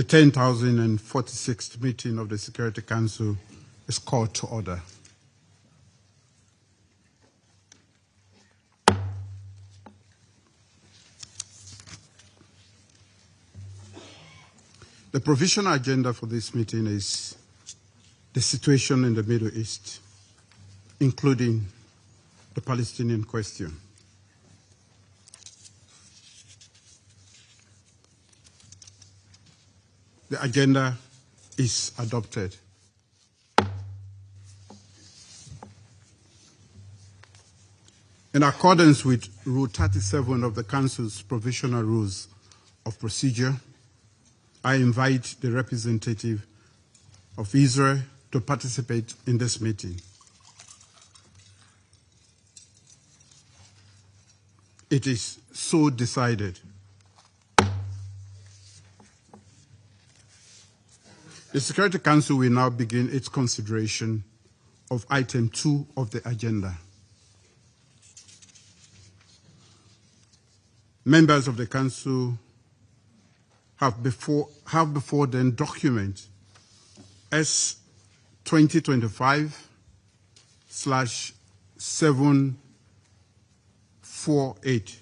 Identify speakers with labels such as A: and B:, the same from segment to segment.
A: The 10,046th meeting of the Security Council is called to order. The provisional agenda for this meeting is the situation in the Middle East, including the Palestinian question. The agenda is adopted. In accordance with Rule 37 of the Council's Provisional Rules of Procedure, I invite the representative of Israel to participate in this meeting. It is so decided. The Security Council will now begin its consideration of item 2 of the agenda. Members of the Council have before them document S 2025/748,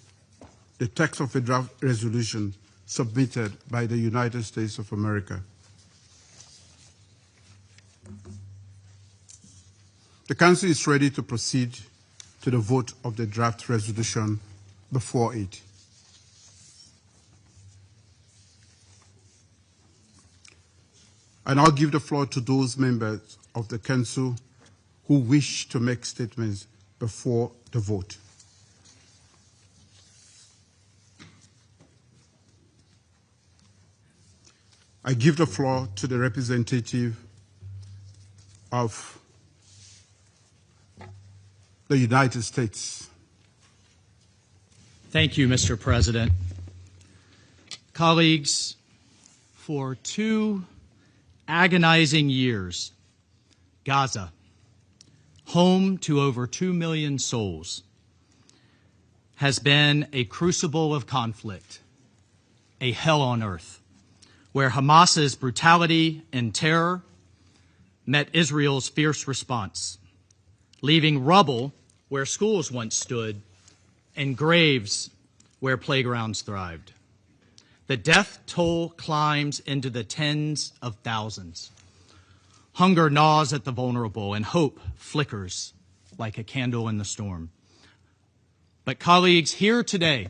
A: the text of a draft resolution submitted by the United States of America. The Council is ready to proceed to the vote of the draft resolution before it. I now give the floor to those members of the Council who wish to make statements before the vote. I give the floor to the representative of the United States.
B: Thank you, Mr. President. Colleagues, for 2 agonizing years, Gaza, home to over 2 million souls, has been a crucible of conflict, a hell on earth, where Hamas's brutality and terror met Israel's fierce response, leaving rubble where schools once stood and graves where playgrounds thrived. The death toll climbs into the tens of thousands. Hunger gnaws at the vulnerable, and hope flickers like a candle in the storm. But colleagues, here today,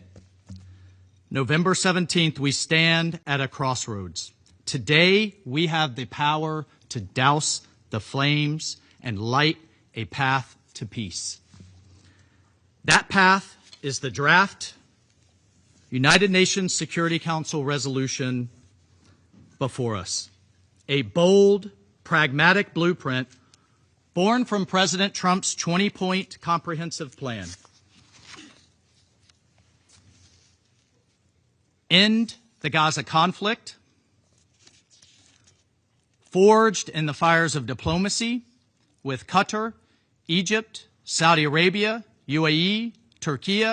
B: November 17th, we stand at a crossroads. Today, we have the power to douse the flames and light a path to peace. That path is the draft United Nations Security Council resolution before us. A bold, pragmatic blueprint born from President Trump's 20-point comprehensive plan. End the Gaza conflict, forged in the fires of diplomacy with Qatar, Egypt, Saudi Arabia, UAE, Turkey,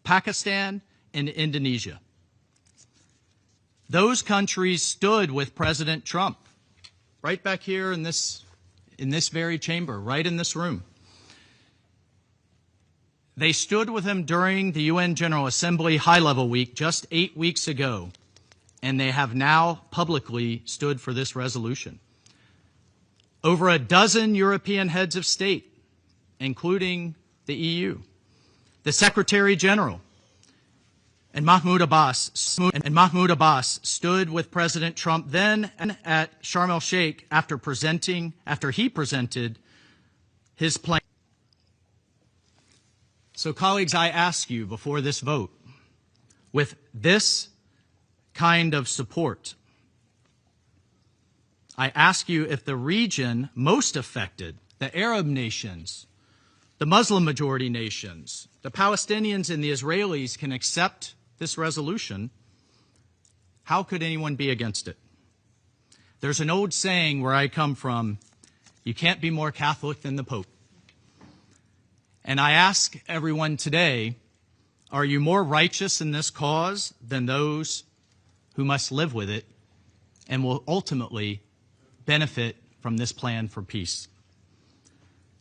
B: Pakistan, and Indonesia. Those countries stood with President Trump right back here in this very chamber, right in this room. They stood with him during the UN General Assembly High-Level Week just 8 weeks ago, and they have now publicly stood for this resolution. Over a dozen European heads of state, including the EU, the Secretary General, and Mahmoud Abbas stood with President Trump then at Sharm el-Sheikh after he presented his plan. So colleagues, I ask you before this vote, with this kind of support, I ask you if the region most affected, the Arab nations, the Muslim majority nations, the Palestinians and the Israelis can accept this resolution, how could anyone be against it? There's an old saying where I come from, you can't be more Catholic than the Pope. And I ask everyone today, are you more righteous in this cause than those who must live with it and will ultimately benefit from this plan for peace.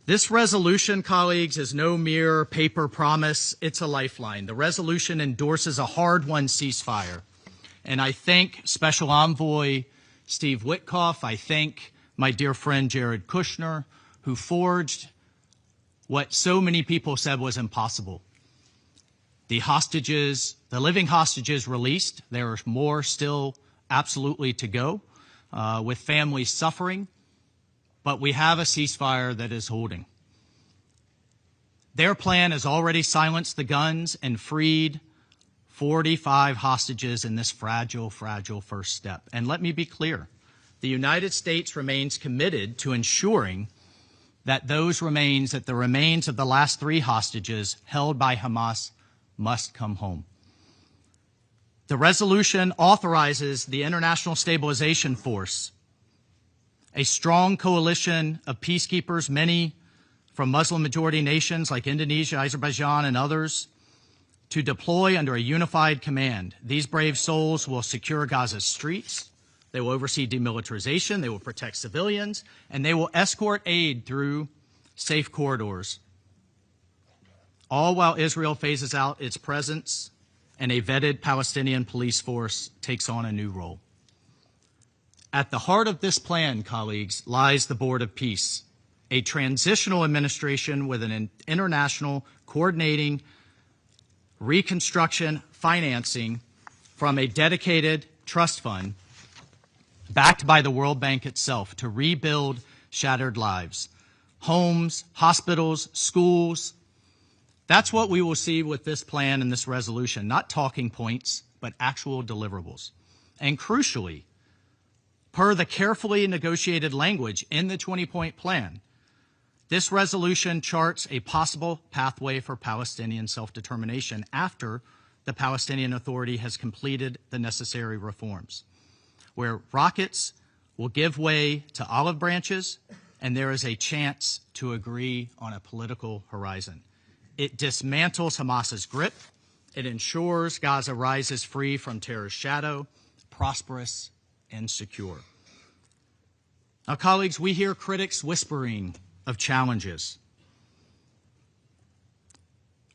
B: This resolution, colleagues, is no mere paper promise. It's a lifeline. The resolution endorses a hard-won ceasefire. And I thank Special Envoy Steve Witkoff. I thank my dear friend Jared Kushner, who forged what so many people said was impossible. The hostages, the living hostages released. There are more still absolutely to go, with families suffering. But we have a ceasefire that is holding. Their plan has already silenced the guns and freed 45 hostages in this fragile, fragile first step. And let me be clear, the United States remains committed to ensuring that the remains of the last 3 hostages held by Hamas must come home. The resolution authorizes the International Stabilization Force, a strong coalition of peacekeepers, many from Muslim-majority nations like Indonesia, Azerbaijan, and others, to deploy under a unified command. These brave souls will secure Gaza's streets, they will oversee demilitarization, they will protect civilians, and they will escort aid through safe corridors, all while Israel phases out its presence and a vetted Palestinian police force takes on a new role. At the heart of this plan, colleagues, lies the Board of Peace, a transitional administration with an international coordinating reconstruction financing from a dedicated trust fund backed by the World Bank itself to rebuild shattered lives, homes, hospitals, schools. That's what we will see with this plan and this resolution, not talking points, but actual deliverables. And crucially, per the carefully negotiated language in the 20-point plan, this resolution charts a possible pathway for Palestinian self-determination after the Palestinian Authority has completed the necessary reforms, where rockets will give way to olive branches and there is a chance to agree on a political horizon. It dismantles Hamas's grip. It ensures Gaza rises free from terror's shadow, prosperous and secure. Now, colleagues, we hear critics whispering of challenges.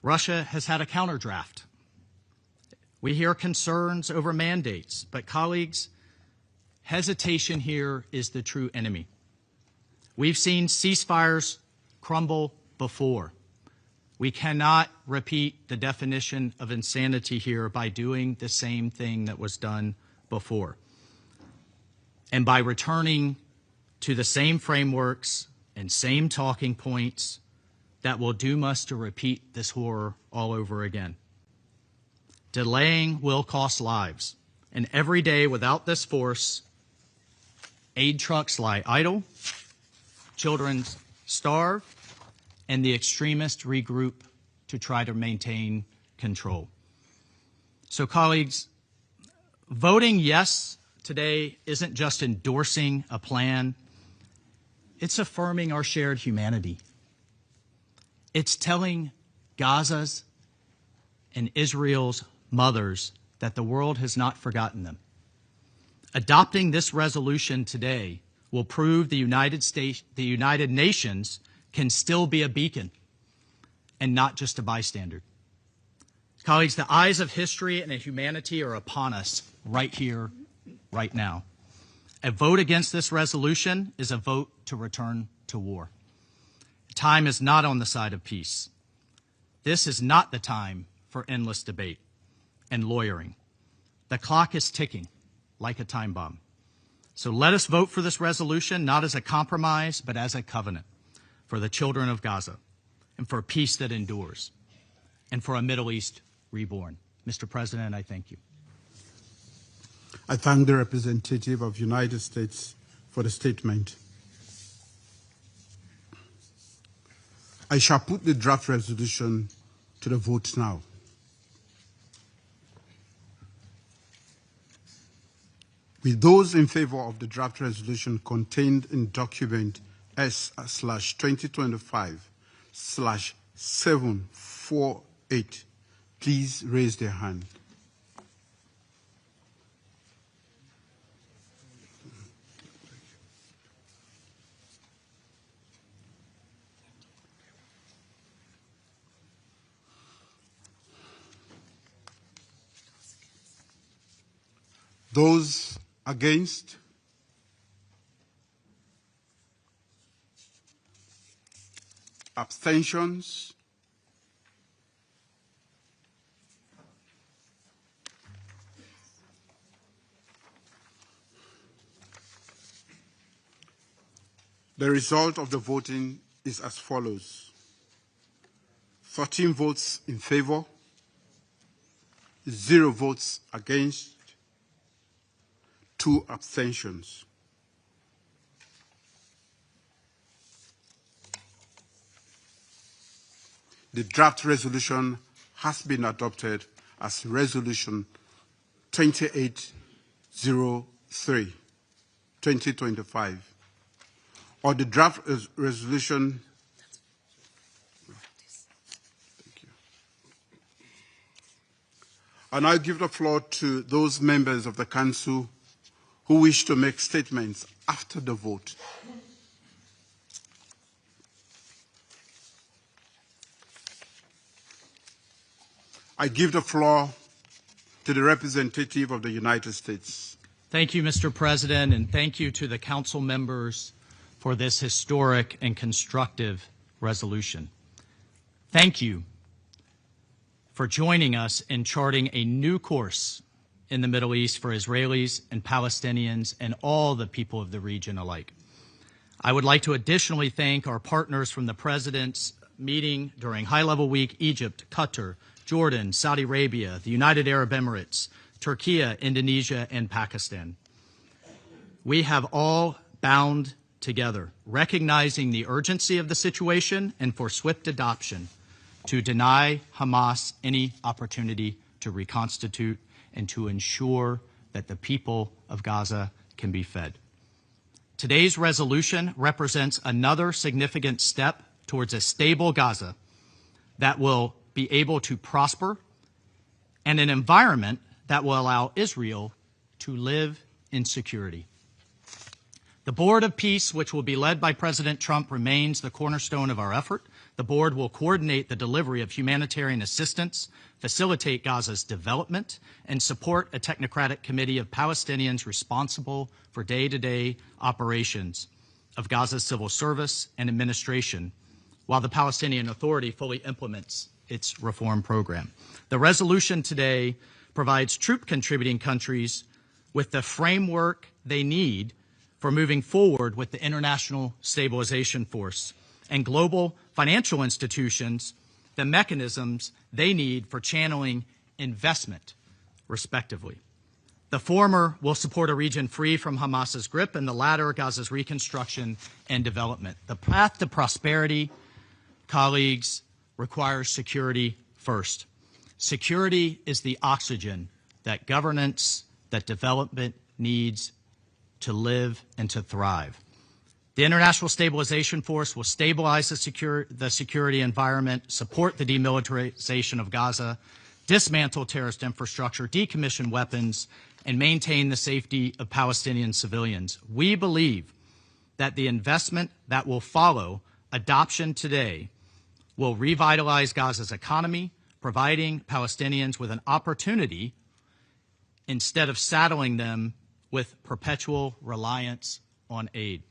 B: Russia has had a counterdraft. We hear concerns over mandates, but colleagues, hesitation here is the true enemy. We've seen ceasefires crumble before. We cannot repeat the definition of insanity here by doing the same thing that was done before, and by returning to the same frameworks and same talking points that will doom us to repeat this horror all over again. Delaying will cost lives, and every day without this force, aid trucks lie idle, children starve, and the extremists regroup to try to maintain control. So, colleagues, voting yes today isn't just endorsing a plan, it's affirming our shared humanity. It's telling Gaza's and Israel's mothers that the world has not forgotten them. Adopting this resolution today will prove the United Nations can still be a beacon and not just a bystander. Colleagues, the eyes of history and humanity are upon us right here, right now. A vote against this resolution is a vote to return to war. Time is not on the side of peace. This is not the time for endless debate and lawyering. The clock is ticking like a time bomb. So let us vote for this resolution, not as a compromise, but as a covenant for the children of Gaza and for a peace that endures and for a Middle East reborn. Mr. President, I thank you.
A: I thank the representative of the United States for the statement. I shall put the draft resolution to the vote now. With those in favor of the draft resolution contained in document S/2025/748, please raise their hand. Those against? Abstentions? The result of the voting is as follows: 13 votes in favor, 0 votes against, 2 abstentions. The draft resolution has been adopted as Resolution 2803, 2025, or the draft resolution. Thank you. I now give the floor to those members of the Council who wish to make statements after the vote. I give the floor to the representative of the United States.
B: Thank you, Mr. President, and thank you to the Council members for this historic and constructive resolution. Thank you for joining us in charting a new course in the Middle East for Israelis and Palestinians and all the people of the region alike. I would like to additionally thank our partners from the President's meeting during High-Level Week: Egypt, Qatar, Jordan, Saudi Arabia, the United Arab Emirates, Turkey, Indonesia, and Pakistan. We have all bound together, recognizing the urgency of the situation and for swift adoption to deny Hamas any opportunity to reconstitute and to ensure that the people of Gaza can be fed. Today's resolution represents another significant step towards a stable Gaza that will be able to prosper and an environment that will allow Israel to live in security. The Board of Peace, which will be led by President Trump, remains the cornerstone of our effort. The board will coordinate the delivery of humanitarian assistance, facilitate Gaza's development, and support a technocratic committee of Palestinians responsible for day-to-day operations of Gaza's civil service and administration, while the Palestinian Authority fully implements its reform program. The resolution today provides troop-contributing countries with the framework they need for moving forward with the International Stabilization Force and global financial institutions the mechanisms they need for channeling investment, respectively. The former will support a region free from Hamas's grip, and the latter, Gaza's reconstruction and development. The path to prosperity, colleagues, requires security first. Security is the oxygen that governance, that development needs to live and to thrive. The International Stabilization Force will stabilize the security environment, support the demilitarization of Gaza, dismantle terrorist infrastructure, decommission weapons, and maintain the safety of Palestinian civilians. We believe that the investment that will follow adoption today will revitalize Gaza's economy, providing Palestinians with an opportunity instead of saddling them with perpetual reliance on aid.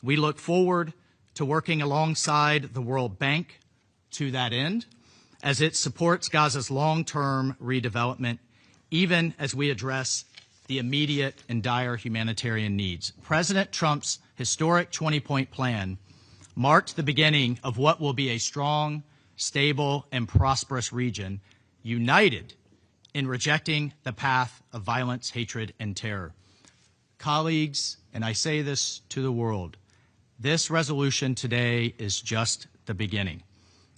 B: We look forward to working alongside the World Bank to that end as it supports Gaza's long-term redevelopment, even as we address the immediate and dire humanitarian needs. President Trump's historic 20-point plan marked the beginning of what will be a strong, stable, and prosperous region, united in rejecting the path of violence, hatred, and terror. Colleagues, and I say this to the world, this resolution today is just the beginning.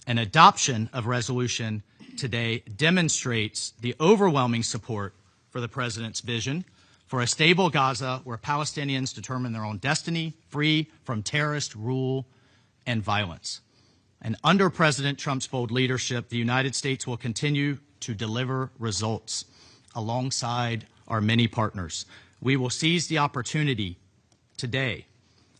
B: An adoption of resolution today demonstrates the overwhelming support for the President's vision for a stable Gaza where Palestinians determine their own destiny, free from terrorist rule and violence. And under President Trump's bold leadership, the United States will continue to deliver results alongside our many partners. We will seize the opportunity today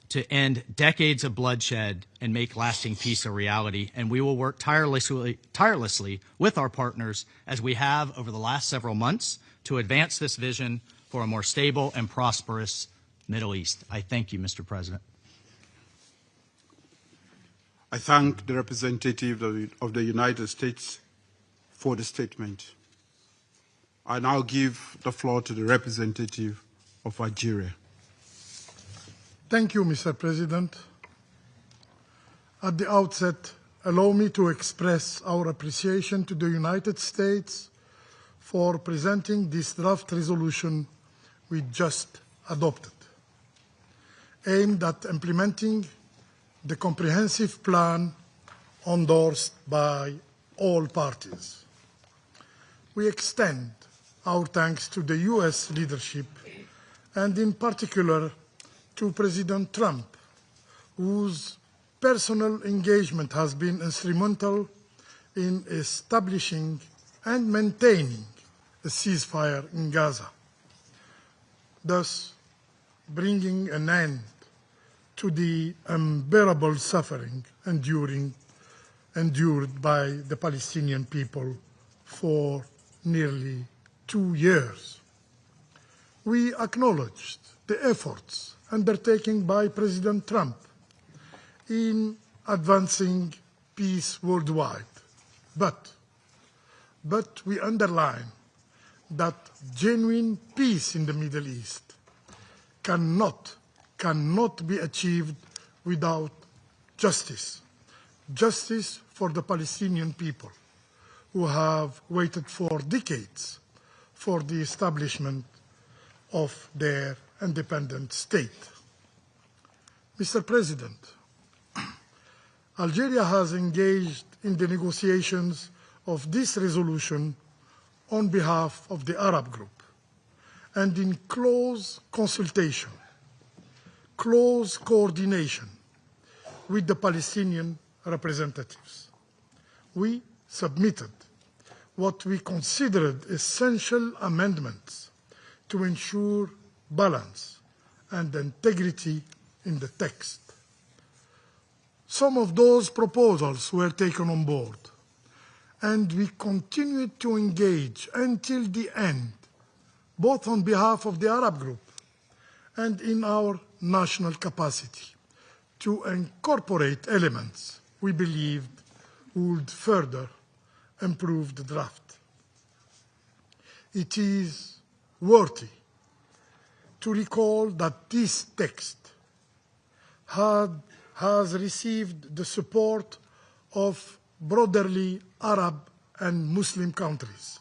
B: to end decades of bloodshed and make lasting peace a reality, and we will work tirelessly with our partners, as we have over the last several months, to advance this vision for a more stable and prosperous Middle East. I thank you, Mr. President.
A: I thank the representative of the United States for the statement. I now give the floor to the representative of Algeria.
C: Thank you, Mr. President. At the outset, allow me to express our appreciation to the United States for presenting this draft resolution we just adopted, aimed at implementing the comprehensive plan endorsed by all parties. We extend our thanks to the U.S. leadership and in particular to President Trump, whose personal engagement has been instrumental in establishing and maintaining a ceasefire in Gaza, thus bringing an end to the unbearable suffering endured by the Palestinian people for nearly 2 years. We acknowledged the efforts undertaken by President Trump in advancing peace worldwide, but we underline that genuine peace in the Middle East cannot be achieved without justice. Justice for the Palestinian people who have waited for decades for the establishment of their independent state. Mr. President, Algeria has engaged in the negotiations of this resolution on behalf of the Arab group and in close consultation, close coordination with the Palestinian representatives. We submitted what we considered essential amendments to ensure balance and integrity in the text. Some of those proposals were taken on board, and we continued to engage until the end, both on behalf of the Arab group and in our national capacity, to incorporate elements we believed would further improve the draft. It is worthy to recall that this text has received the support of broadly Arab and Muslim countries,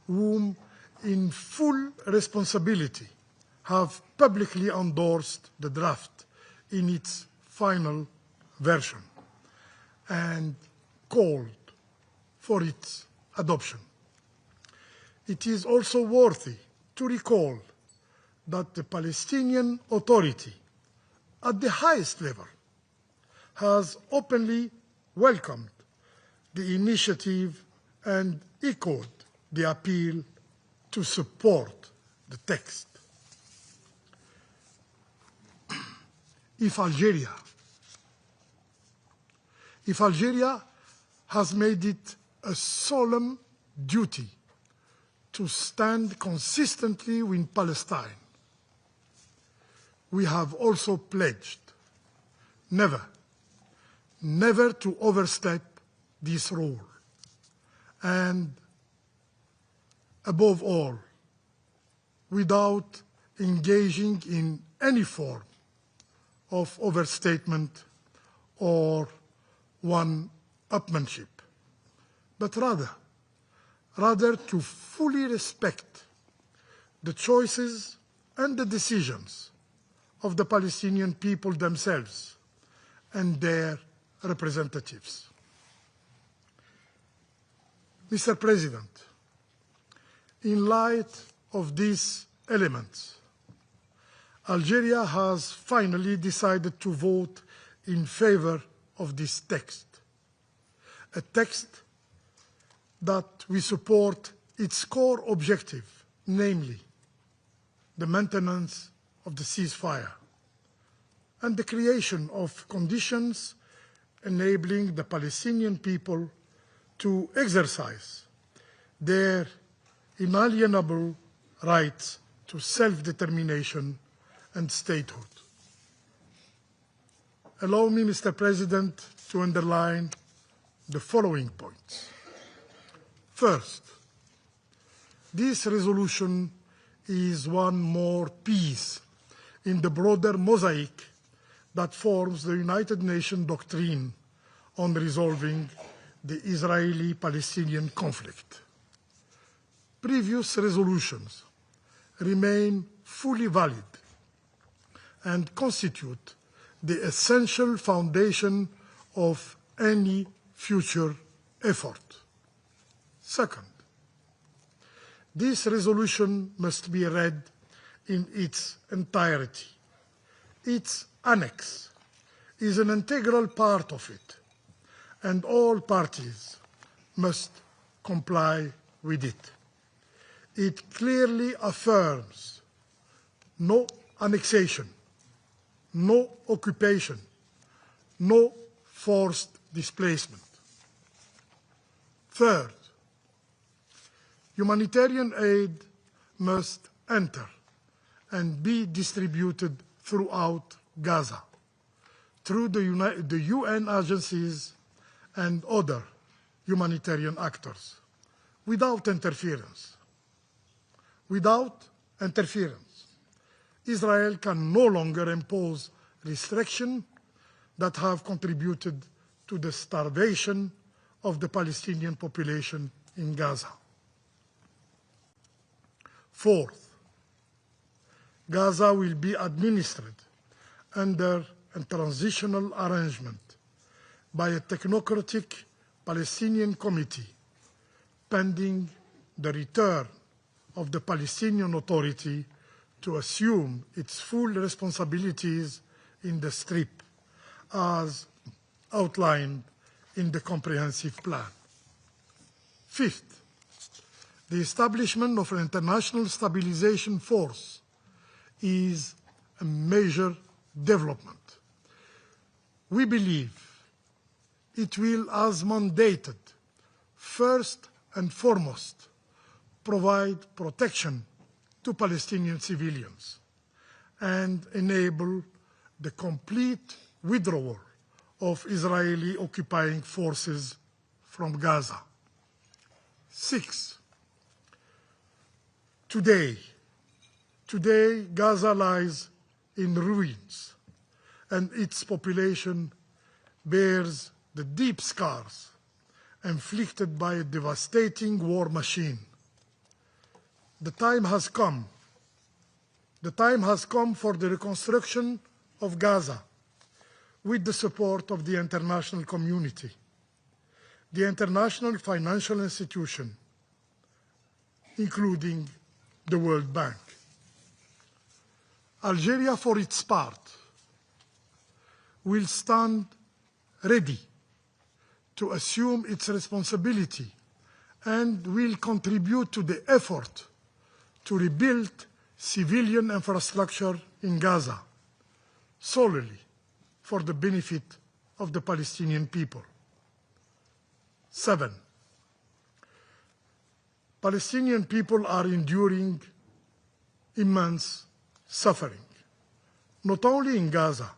C: whom in full responsibility have publicly endorsed the draft in its final version and called for its adoption. It is also worthy to recall that the Palestinian Authority at the highest level has openly welcomed the initiative and echoed the appeal to support the text. If Algeria has made it a solemn duty to stand consistently with Palestine, we have also pledged never to overstep this role, and above all, without engaging in any form of overstatement or one-upmanship, but rather to fully respect the choices and the decisions of the Palestinian people themselves and their representatives. Mr. President, in light of these elements, Algeria has finally decided to vote in favor of this text, a text that we support its core objective, namely the maintenance of the ceasefire and the creation of conditions enabling the Palestinian people to exercise their inalienable rights to self-determination and statehood. Allow me, Mr. President, to underline the following points. First, this resolution is one more piece in the broader mosaic that forms the United Nations doctrine on resolving the Israeli-Palestinian conflict. Previous resolutions remain fully valid and constitute the essential foundation of any future effort. Second, this resolution must be read in its entirety. Its annex is an integral part of it, and all parties must comply with it. It clearly affirms no annexation, no occupation, no forced displacement. Third, humanitarian aid must enter and be distributed throughout Gaza through the UN agencies and other humanitarian actors without interference. Without interference, Israel can no longer impose restrictions that have contributed to the starvation of the Palestinian population in Gaza. Fourth, Gaza will be administered under a transitional arrangement by a technocratic Palestinian committee pending the return of the Palestinian Authority to assume its full responsibilities in the Strip as outlined in the comprehensive plan. Fifth, the establishment of an international stabilization force is a major development. We believe it will, as mandated, first and foremost, provide protection to Palestinian civilians and enable the complete withdrawal of Israeli occupying forces from Gaza. Six, today Gaza lies in ruins and its population bears the deep scars inflicted by a devastating war machine. The time has come. The time has come for the reconstruction of Gaza with the support of the international community, the international financial institution, including the World Bank. Algeria, for its part, will stand ready to assume its responsibility and will contribute to the effort to rebuild civilian infrastructure in Gaza, solely for the benefit of the Palestinian people. 7, Palestinian people are enduring immense suffering, not only in Gaza,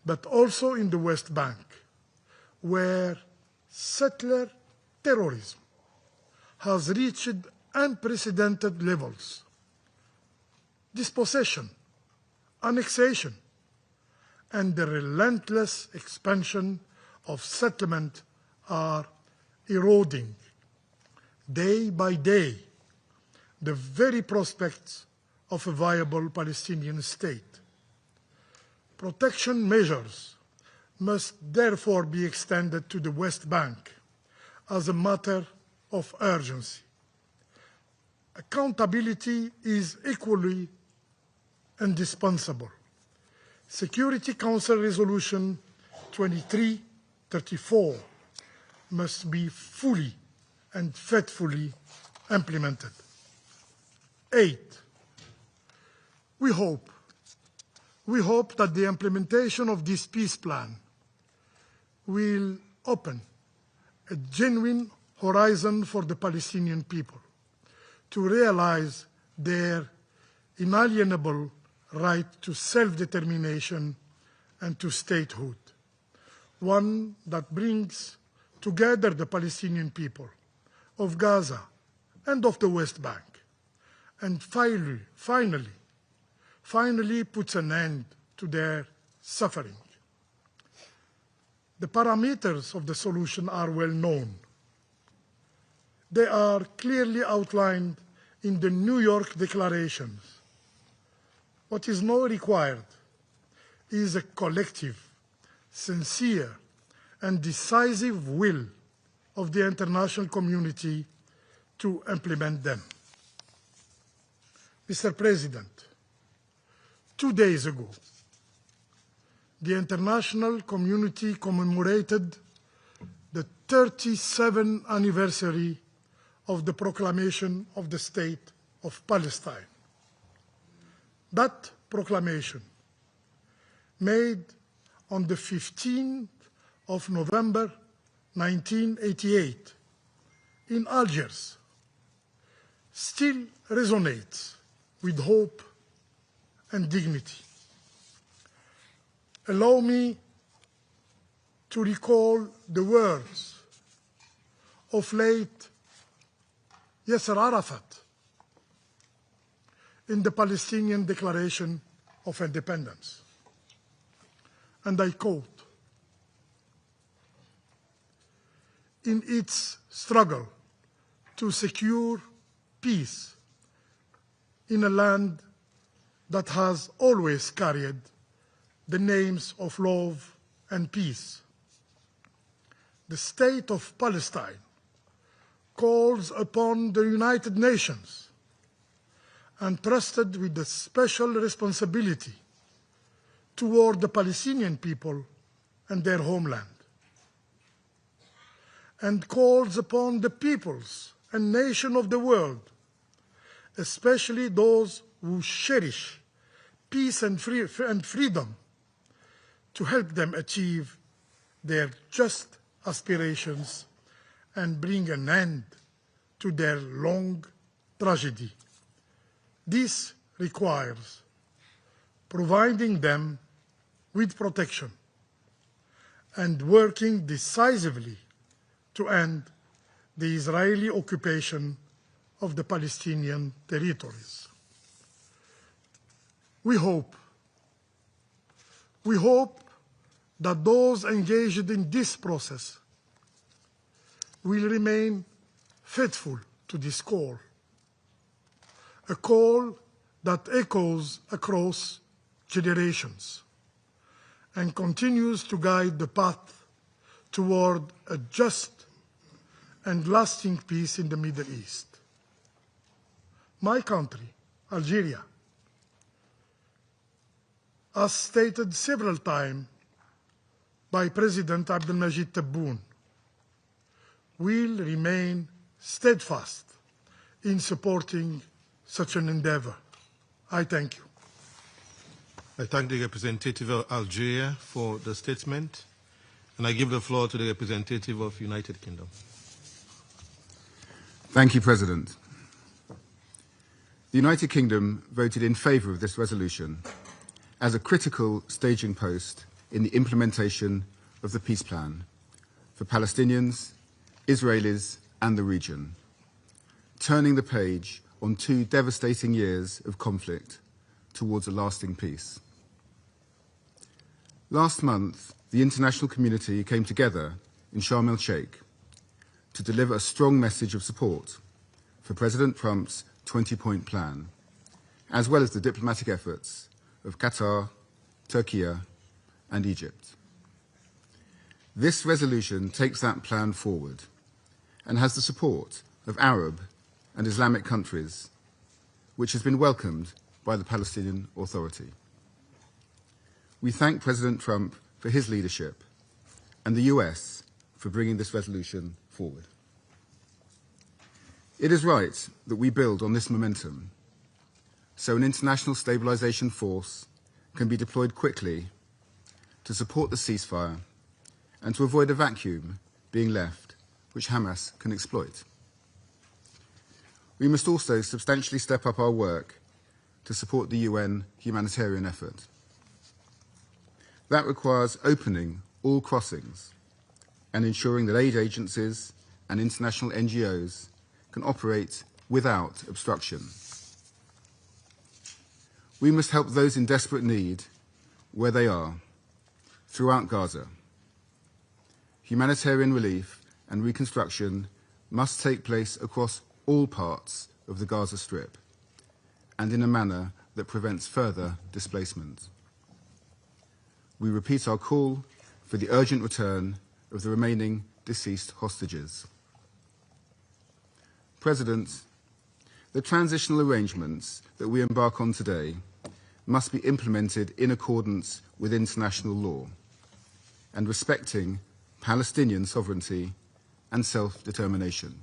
C: but also in the West Bank, where settler terrorism has reached unprecedented levels. Dispossession, annexation, and the relentless expansion of settlement are eroding, day by day, the very prospects of a viable Palestinian state. Protection measures must therefore be extended to the West Bank as a matter of urgency. Accountability is equally indispensable. Security Council Resolution 2334 must be fully and faithfully implemented. 8, we hope that the implementation of this peace plan will open a genuine horizon for the Palestinian people to realize their inalienable right to self-determination and to statehood, one that brings together the Palestinian people of Gaza and of the West Bank, and finally puts an end to their suffering. The parameters of the solution are well known. They are clearly outlined in the New York declarations. What is now required is a collective, sincere, and decisive will of the international community to implement them. Mr. President, 2 days ago, the international community commemorated the 37th anniversary of the proclamation of the State of Palestine. That proclamation, made on the 15th of November 1988 in Algiers, still resonates with hope and dignity. Allow me to recall the words of late Yasser Arafat in the Palestinian Declaration of Independence. And I quote, "In its struggle to secure peace in a land that has always carried the names of love and peace, the State of Palestine calls upon the United Nations, entrusted with the special responsibility toward the Palestinian people and their homeland, and calls upon the peoples and nations of the world, especially those who cherish peace and freedom, to help them achieve their just aspirations and bring an end to their long tragedy. This requires providing them with protection and working decisively to end the Israeli occupation of the Palestinian territories. We hope that those engaged in this process will remain faithful to this call, a call that echoes across generations and continues to guide the path toward a just and lasting peace in the Middle East. My country, Algeria, as stated several times by President Abdelmajid Tebboune, will remain steadfast in supporting such an endeavor. I thank you.
D: I thank the representative of Algeria for the statement, and I give the floor to the representative of United Kingdom.
E: Thank you, President. The United Kingdom voted in favour of this resolution as a critical staging post in the implementation of the peace plan for Palestinians, Israelis and the region, turning the page on 2 devastating years of conflict towards a lasting peace. Last month, the international community came together in Sharm el-Sheikh to deliver a strong message of support for President Trump's 20-point plan, as well as the diplomatic efforts of Qatar, Turkey and Egypt. This resolution takes that plan forward and has the support of Arab and Islamic countries, which has been welcomed by the Palestinian Authority. We thank President Trump for his leadership and the US for bringing this resolution forward. It is right that we build on this momentum so an international stabilization force can be deployed quickly to support the ceasefire and to avoid a vacuum being left which Hamas can exploit. We must also substantially step up our work to support the UN humanitarian effort. That requires opening all crossings and ensuring that aid agencies and international NGOs can operate without obstruction. We must help those in desperate need where they are, throughout Gaza. Humanitarian relief and reconstruction must take place across all parts of the Gaza Strip and in a manner that prevents further displacement. We repeat our call for the urgent return of the remaining deceased hostages. President, the transitional arrangements that we embark on today must be implemented in accordance with international law and respecting Palestinian sovereignty and self-determination.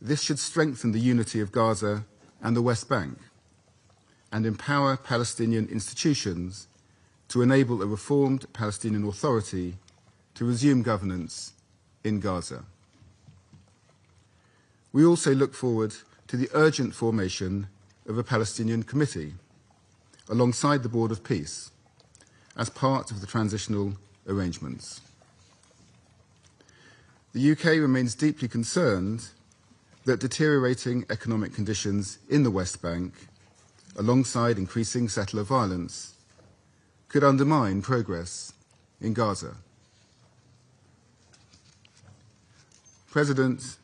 E: This should strengthen the unity of Gaza and the West Bank and empower Palestinian institutions to enable a reformed Palestinian Authority to resume governance in Gaza. We also look forward to the urgent formation of a Palestinian Committee alongside the Board of Peace as part of the transitional arrangements. The UK remains deeply concerned that deteriorating economic conditions in the West Bank, alongside increasing settler violence, could undermine progress in Gaza. President,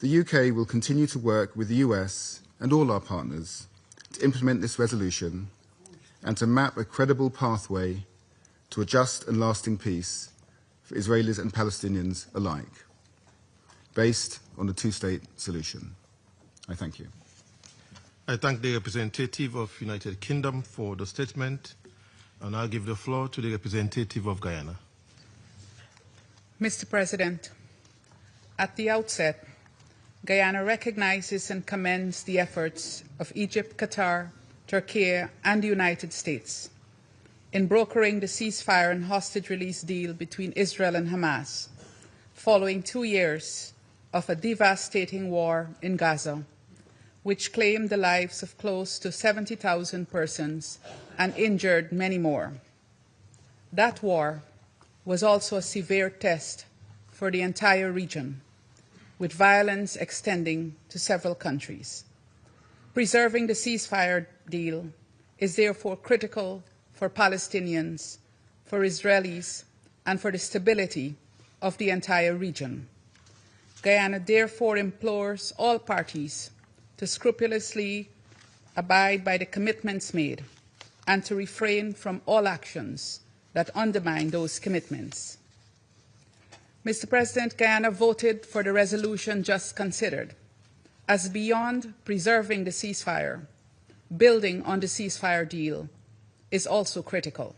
E: the UK will continue to work with the US and all our partners to implement this resolution and to map a credible pathway to a just and lasting peace for Israelis and Palestinians alike, based on a two-state solution. I thank you.
D: I thank the representative of United Kingdom for the statement, and I'll give the floor to the representative of Guyana.
F: Mr. President, at the outset, Guyana recognizes and commends the efforts of Egypt, Qatar, Turkey, and the United States in brokering the ceasefire and hostage release deal between Israel and Hamas, following 2 years of a devastating war in Gaza, which claimed the lives of close to 70,000 persons and injured many more. That war was also a severe test for the entire region, with violence extending to several countries. Preserving the ceasefire deal is therefore critical for Palestinians, for Israelis, and for the stability of the entire region. Guyana therefore implores all parties to scrupulously abide by the commitments made and to refrain from all actions that undermine those commitments. Mr. President, Guyana voted for the resolution just considered, as beyond preserving the ceasefire, building on the ceasefire deal is also critical.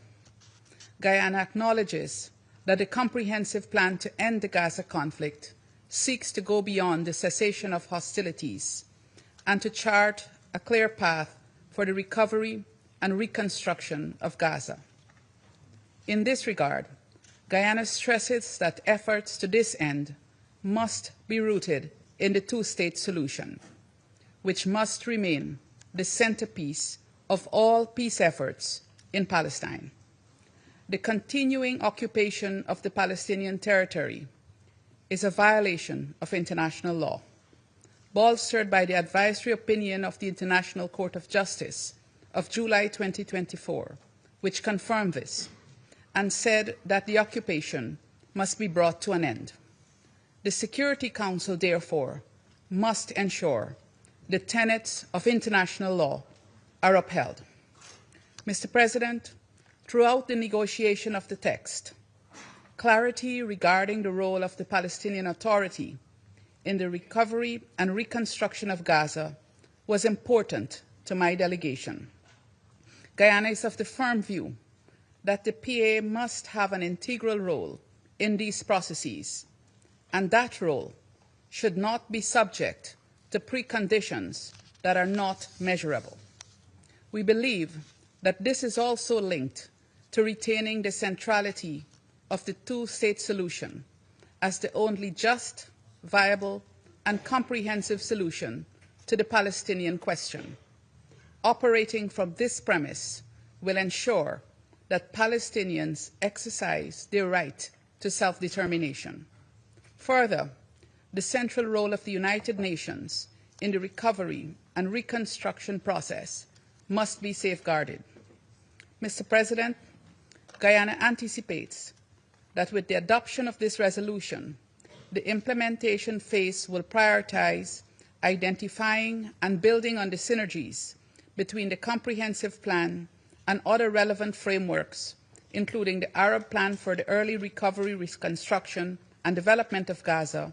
F: Guyana acknowledges that a comprehensive plan to end the Gaza conflict seeks to go beyond the cessation of hostilities and to chart a clear path for the recovery and reconstruction of Gaza. In this regard, Guyana stresses that efforts to this end must be rooted in the two-state solution, which must remain the centerpiece of all peace efforts in Palestine. The continuing occupation of the Palestinian territory is a violation of international law, bolstered by the advisory opinion of the International Court of Justice of July 2024, which confirmed this and said that the occupation must be brought to an end. The Security Council, therefore, must ensure the tenets of international law are upheld. Mr. President, throughout the negotiation of the text, clarity regarding the role of the Palestinian Authority in the recovery and reconstruction of Gaza was important to my delegation. Guyana is of the firm view that the PA must have an integral role in these processes, and that role should not be subject to preconditions that are not measurable. We believe that this is also linked to retaining the centrality of the two-state solution as the only just, viable, and comprehensive solution to the Palestinian question, operating from this premise will ensure that Palestinians exercise their right to self-determination. Further, the central role of the United Nations in the recovery and reconstruction process must be safeguarded. Mr. President, Guyana anticipates that with the adoption of this resolution, the implementation phase will prioritize identifying and building on the synergies between the comprehensive plan and other relevant frameworks, including the Arab Plan for the Early Recovery, Reconstruction and Development of Gaza,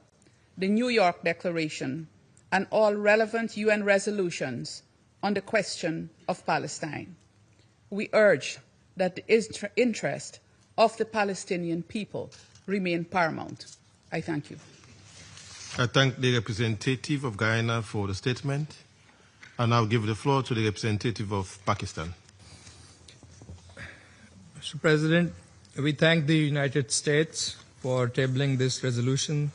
F: the New York Declaration, and all relevant UN resolutions on the question of Palestine. We urge that the interest of the Palestinian people remain paramount. I thank you.
D: I thank the representative of Guyana for the statement. I now give the floor to the representative of Pakistan.
G: Mr. President, we thank the United States for tabling this resolution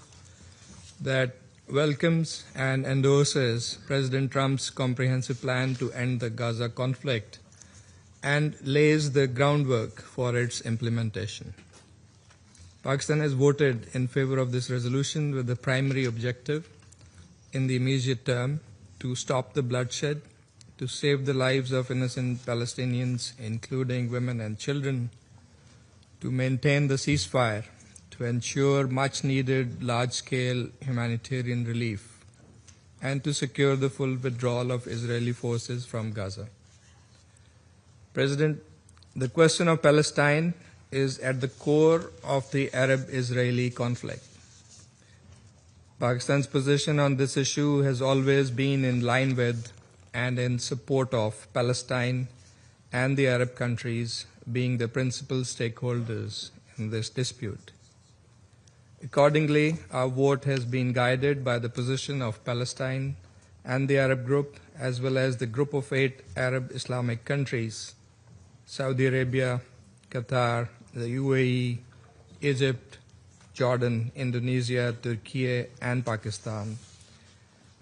G: that welcomes and endorses President Trump's comprehensive plan to end the Gaza conflict and lays the groundwork for its implementation. Pakistan has voted in favor of this resolution with the primary objective in the immediate term to stop the bloodshed, to save the lives of innocent Palestinians, including women and children, to maintain the ceasefire, to ensure much-needed large-scale humanitarian relief, and to secure the full withdrawal of Israeli forces from Gaza. President, the question of Palestine is at the core of the Arab-Israeli conflict. Pakistan's position on this issue has always been in line with and in support of Palestine and the Arab countries being the principal stakeholders in this dispute. Accordingly, our vote has been guided by the position of Palestine and the Arab group, as well as the group of 8 Arab Islamic countries, Saudi Arabia, Qatar, the UAE, Egypt, Jordan, Indonesia, Turkey, and Pakistan,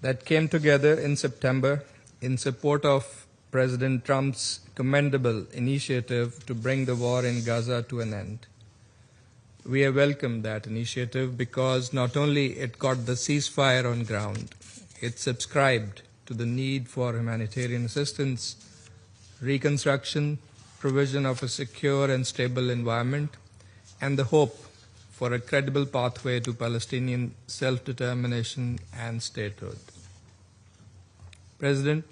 G: that came together in September in support of President Trump's commendable initiative to bring the war in Gaza to an end. We have welcomed that initiative because not only it got the ceasefire on ground, it subscribed to the need for humanitarian assistance, reconstruction, provision of a secure and stable environment, and the hope for a credible pathway to Palestinian self-determination and statehood. President,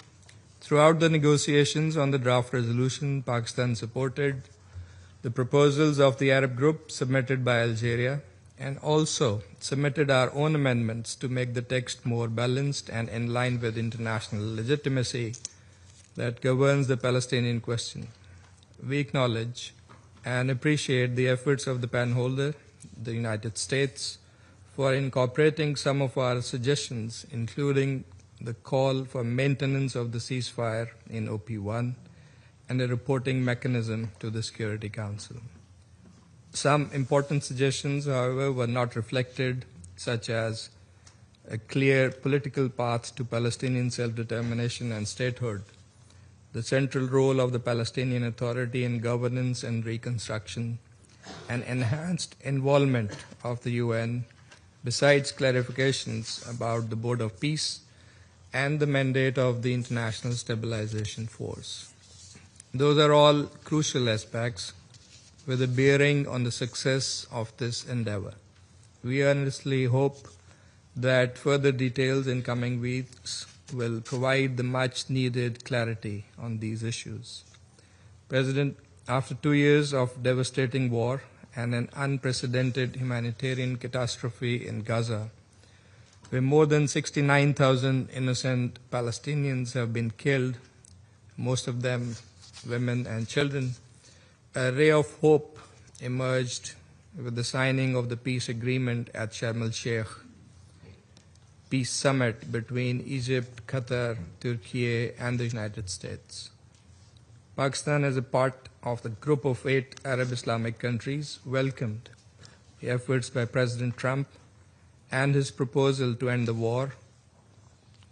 G: throughout the negotiations on the draft resolution, Pakistan supported the proposals of the Arab group submitted by Algeria and also submitted our own amendments to make the text more balanced and in line with international legitimacy that governs the Palestinian question. We acknowledge and appreciate the efforts of the pen holder, the United States, for incorporating some of our suggestions, including the call for maintenance of the ceasefire in OP1 and a reporting mechanism to the Security Council. Some important suggestions, however, were not reflected, such as a clear political path to Palestinian self-determination and statehood, the central role of the Palestinian Authority in governance and reconstruction, and enhanced involvement of the UN, besides clarifications about the Board of Peace and the mandate of the International Stabilization Force. Those are all crucial aspects with a bearing on the success of this endeavor. We earnestly hope that further details in coming weeks will provide the much-needed clarity on these issues. President, after 2 years of devastating war and an unprecedented humanitarian catastrophe in Gaza, where more than 69,000 innocent Palestinians have been killed, most of them women and children, a ray of hope emerged with the signing of the peace agreement at Sharm el-Sheikh peace summit between Egypt, Qatar, Turkey, and the United States. Pakistan, as a part of the group of 8 Arab Islamic countries, welcomed the efforts by President Trump and his proposal to end the war,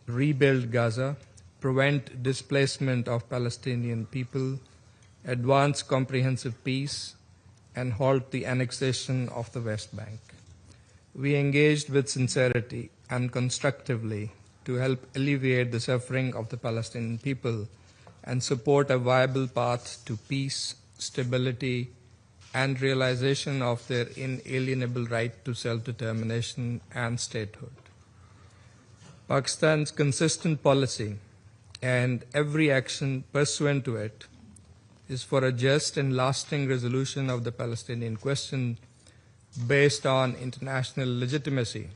G: rebuild Gaza, prevent displacement of Palestinian people, advance comprehensive peace, and halt the annexation of the West Bank. We engaged with sincerity and constructively to help alleviate the suffering of the Palestinian people and support a viable path to peace, stability, and realization of their inalienable right to self-determination and statehood. Pakistan's consistent policy and every action pursuant to it is for a just and lasting resolution of the Palestinian question based on international legitimacy,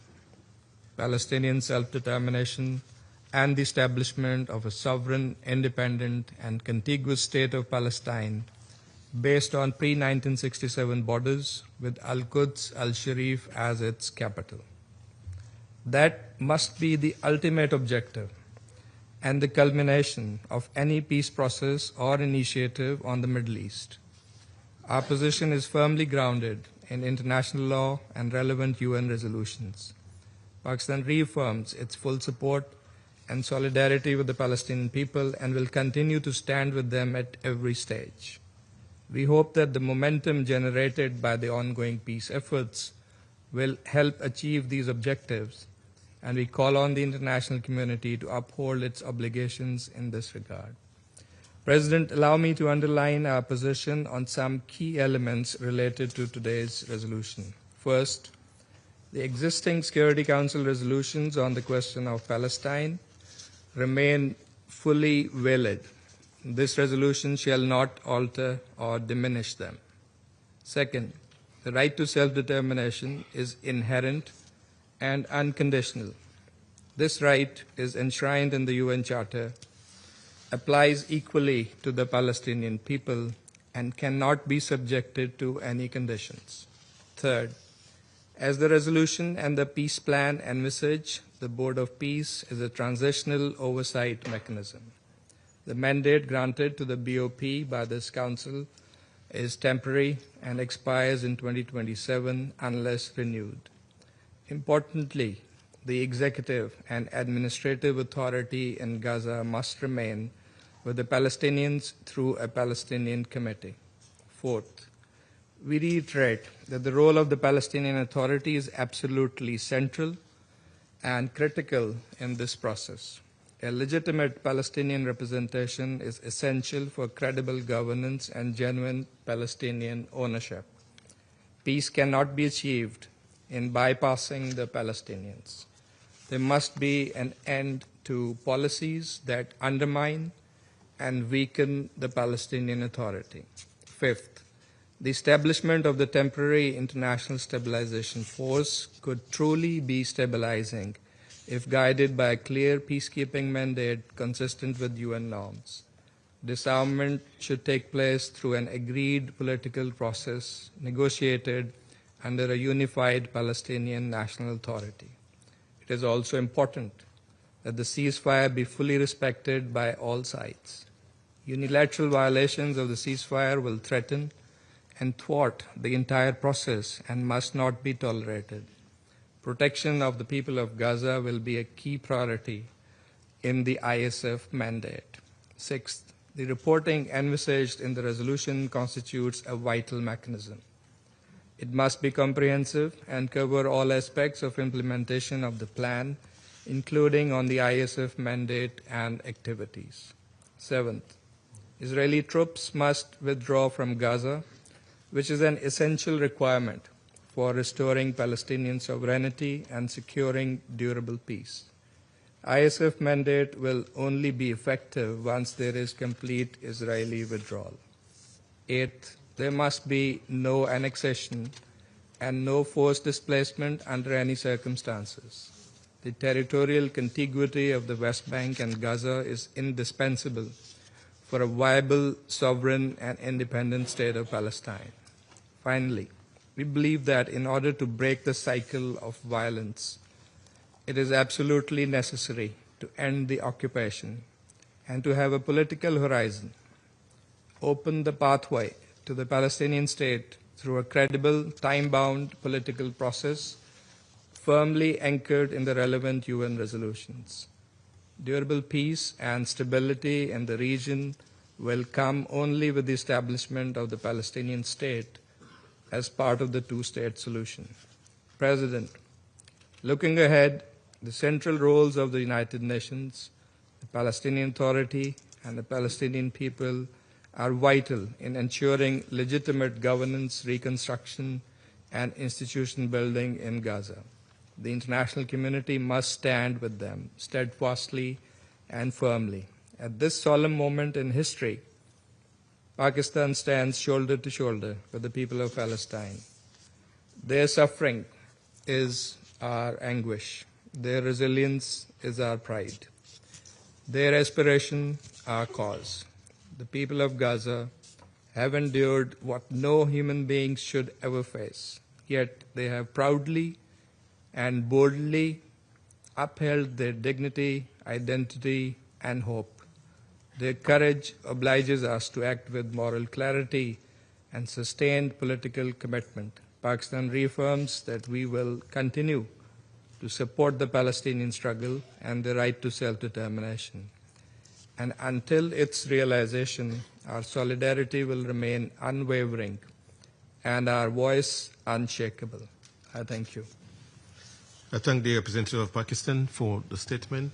G: Palestinian self-determination, and the establishment of a sovereign, independent, and contiguous state of Palestine based on pre-1967 borders with Al-Quds Al-Sharif as its capital. That must be the ultimate objective and the culmination of any peace process or initiative on the Middle East. Our position is firmly grounded in international law and relevant UN resolutions. Pakistan reaffirms its full support and solidarity with the Palestinian people and will continue to stand with them at every stage. We hope that the momentum generated by the ongoing peace efforts will help achieve these objectives, and we call on the international community to uphold its obligations in this regard. President, allow me to underline our position on some key elements related to today's resolution. First, the existing Security Council resolutions on the question of Palestine remain fully valid. This resolution shall not alter or diminish them. Second, the right to self-determination is inherent and unconditional. This right is enshrined in the UN Charter, applies equally to the Palestinian people, and cannot be subjected to any conditions. Third, as the resolution and the peace plan envisage, the Board of Peace is a transitional oversight mechanism. The mandate granted to the BOP by this Council is temporary and expires in 2027 unless renewed. Importantly, the executive and administrative authority in Gaza must remain with the Palestinians through a Palestinian committee. Fourth, we reiterate that the role of the Palestinian Authority is absolutely central and critical in this process. A legitimate Palestinian representation is essential for credible governance and genuine Palestinian ownership. Peace cannot be achieved in bypassing the Palestinians. There must be an end to policies that undermine and weaken the Palestinian Authority. Fifth, the establishment of the temporary International Stabilization Force could truly be stabilizing if guided by a clear peacekeeping mandate consistent with UN norms. Disarmament should take place through an agreed political process negotiated under a unified Palestinian National Authority. It is also important that the ceasefire be fully respected by all sides. Unilateral violations of the ceasefire will threaten and thwart the entire process and must not be tolerated. Protection of the people of Gaza will be a key priority in the ISF mandate. Sixth, the reporting envisaged in the resolution constitutes a vital mechanism. It must be comprehensive and cover all aspects of implementation of the plan, including on the ISF mandate and activities. Seventh, Israeli troops must withdraw from Gaza, which is an essential requirement for restoring Palestinian sovereignty and securing durable peace. ISF mandate will only be effective once there is complete Israeli withdrawal. Eighth, there must be no annexation and no forced displacement under any circumstances. The territorial contiguity of the West Bank and Gaza is indispensable for a viable, sovereign, and independent state of Palestine. Finally, we believe that in order to break the cycle of violence, it is absolutely necessary to end the occupation and to have a political horizon, open the pathway to the Palestinian state through a credible, time-bound political process firmly anchored in the relevant UN resolutions. Durable peace and stability in the region will come only with the establishment of the Palestinian state as part of the two-state solution. President, looking ahead, the central roles of the United Nations, the Palestinian Authority, and the Palestinian people are vital in ensuring legitimate governance, reconstruction, and institution building in Gaza. The international community must stand with them steadfastly and firmly. At this solemn moment in history, Pakistan stands shoulder to shoulder with the people of Palestine. Their suffering is our anguish. Their resilience is our pride. Their aspiration, our cause. The people of Gaza have endured what no human being should ever face, yet they have proudly and boldly upheld their dignity, identity, and hope. Their courage obliges us to act with moral clarity and sustained political commitment. Pakistan reaffirms that we will continue to support the Palestinian struggle and the right to self-determination. And until its realization, our solidarity will remain unwavering and our voice unshakable. I thank you.
D: I thank the representative of Pakistan for the statement,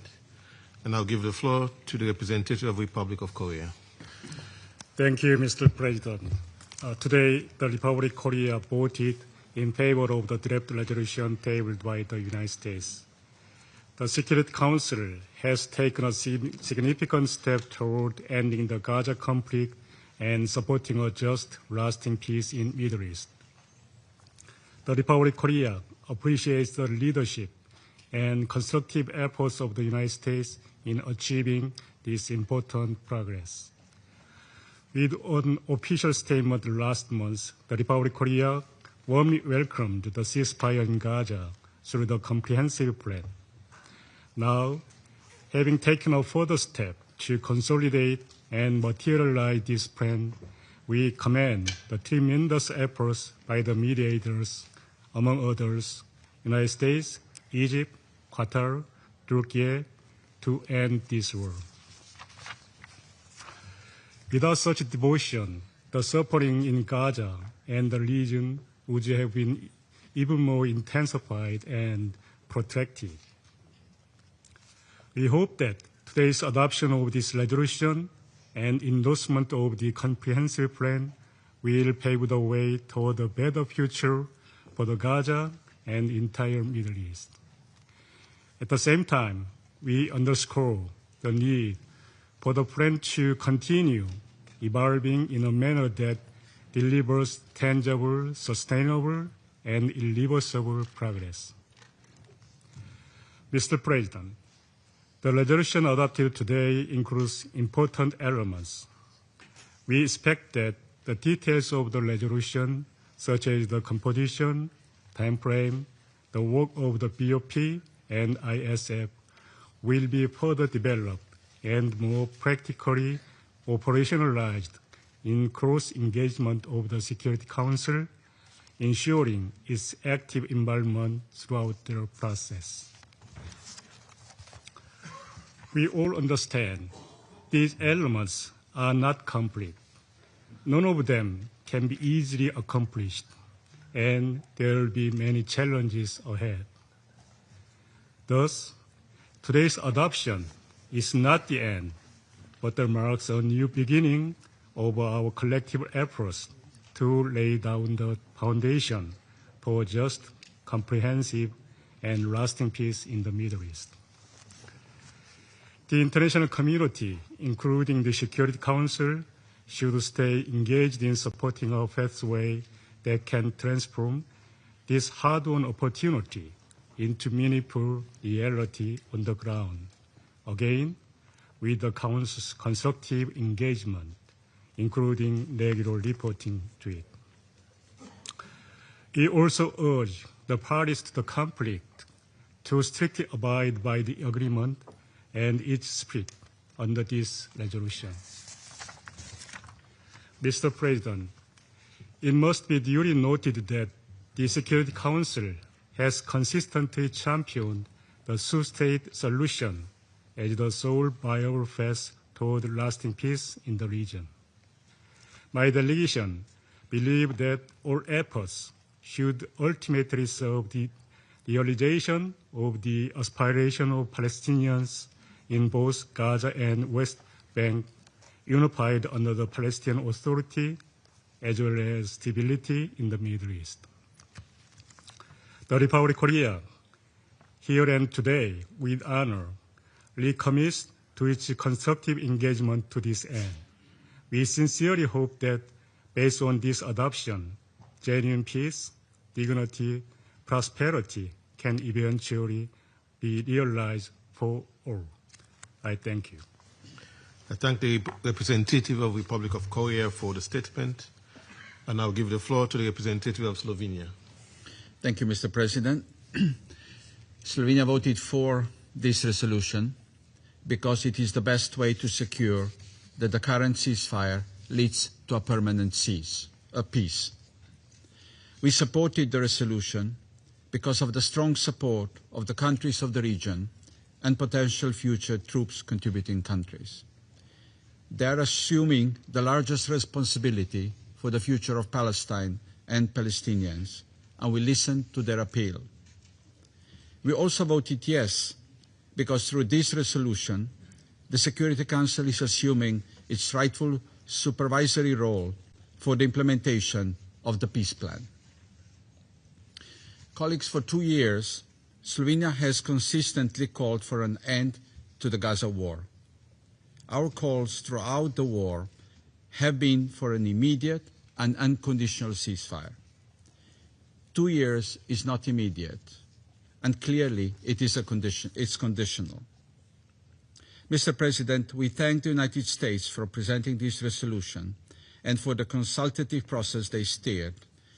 D: and I'll give the floor to the representative of the Republic of Korea.
H: Thank you, Mr. President. Today, the Republic of Korea voted in favor of the draft resolution tabled by the United States. The Security Council has taken a significant step toward ending the Gaza conflict and supporting a just, lasting peace in the Middle East. The Republic of Korea appreciates the leadership and constructive efforts of the United States in achieving this important progress. With an official statement last month, the Republic of Korea warmly welcomed the ceasefire in Gaza through the comprehensive plan. Now, having taken a further step to consolidate and materialize this plan, we commend the tremendous efforts by the mediators, among others, United States, Egypt, Qatar, Turkey, to end this war. Without such devotion, the suffering in Gaza and the region would have been even more intensified and protracted. We hope that today's adoption of this resolution and endorsement of the comprehensive plan will pave the way toward a better future for the Gaza and the entire Middle East. At the same time, we underscore the need for the plan to continue evolving in a manner that delivers tangible, sustainable, and irreversible progress. Mr. President, the resolution adopted today includes important elements. We expect that the details of the resolution, such as the composition, time frame, the work of the BOP and ISF, will be further developed and more practically operationalized in close engagement of the Security Council, ensuring its active involvement throughout the process. We all understand these elements are not complete. None of them can be easily accomplished, and there will be many challenges ahead. Thus, today's adoption is not the end, but it marks a new beginning of our collective efforts to lay down the foundation for just, comprehensive, and lasting peace in the Middle East. The international community, including the Security Council, should stay engaged in supporting a pathway that can transform this hard-won opportunity into meaningful reality on the ground, again, with the Council's constructive engagement, including regular reporting to it. We also urge the parties to the conflict to strictly abide by the agreement and its spirit under this resolution. Mr. President, it must be duly noted that the Security Council has consistently championed the two-state solution as the sole viable path toward lasting peace in the region. My delegation believes that all efforts should ultimately serve the realization of the aspiration of Palestinians in both Gaza and West Bank, unified under the Palestinian Authority, as well as stability in the Middle East. The Republic of Korea, here and today, with honor, recommits to its constructive engagement to this end. We sincerely hope that, based on this adoption, genuine peace, dignity, prosperity can eventually be realized for all. I thank you.
D: I thank the representative of the Republic of Korea for the statement, and I'll give the floor to the representative of Slovenia.
I: Thank you, Mr. President. Slovenia voted for this resolution because it is the best way to secure that the current ceasefire leads to a permanent peace. We supported the resolution because of the strong support of the countries of the region and potential future troops contributing countries. They are assuming the largest responsibility for the future of Palestine and Palestinians, and we listened to their appeal. We also voted yes, because through this resolution, the Security Council is assuming its rightful supervisory role for the implementation of the peace plan. Colleagues, for 2 years, Slovenia has consistently called for an end to the Gaza war. Our calls throughout the war have been for an immediate and unconditional ceasefire. 2 years is not immediate, and clearly it's conditional. Mr. President, we thank the United States for presenting this resolution and for the consultative process they steered,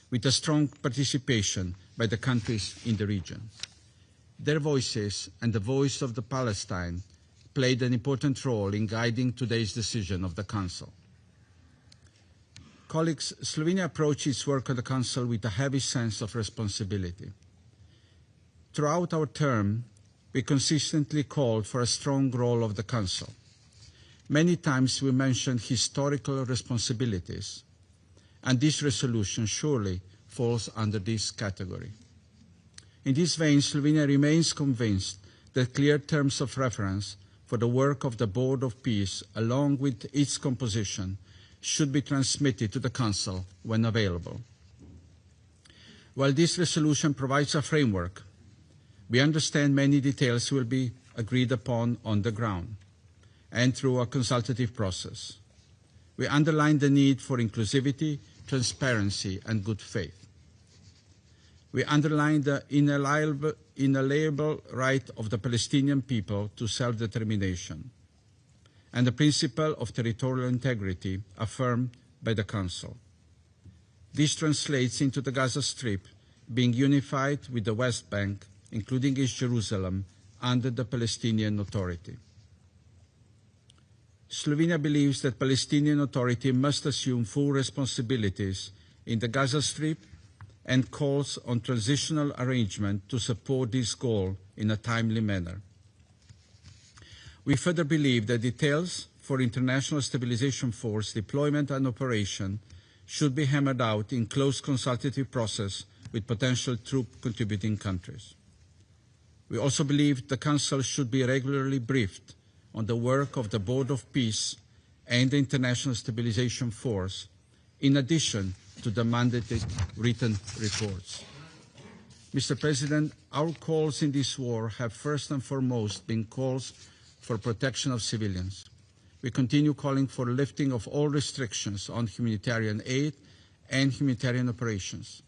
I: with a strong participation by the countries in the region. Their voices and the voice of the Palestine played an important role in guiding today's decision of the Council. Colleagues, Slovenia approached its work on the Council with a heavy sense of responsibility. Throughout our term, we consistently called for a strong role of the Council. Many times we mentioned historical responsibilities, and this resolution surely falls under this category. In this vein, Slovenia remains convinced that clear terms of reference for the work of the Board of Peace, along with its composition, should be transmitted to the Council when available. While this resolution provides a framework, we understand many details will be agreed upon on the ground and through a consultative process. We underline the need for inclusivity, transparency, and good faith. We underline the inalienable right of the Palestinian people to self-determination and the principle of territorial integrity affirmed by the Council. This translates into the Gaza Strip being unified with the West Bank, including East Jerusalem, under the Palestinian Authority. Slovenia believes that Palestinian Authority must assume full responsibilities in the Gaza Strip and calls on transitional arrangement to support this goal in a timely manner. We further believe that details for International Stabilization Force deployment and operation should be hammered out in close consultative process with potential troop contributing countries. We also believe the Council should be regularly briefed on the work of the Board of Peace and the International Stabilization Force, in addition to the mandated written reports. Mr. President, our calls in this war have first and foremost been calls for protection of civilians. We continue calling for lifting of all restrictions on humanitarian aid and humanitarian operations,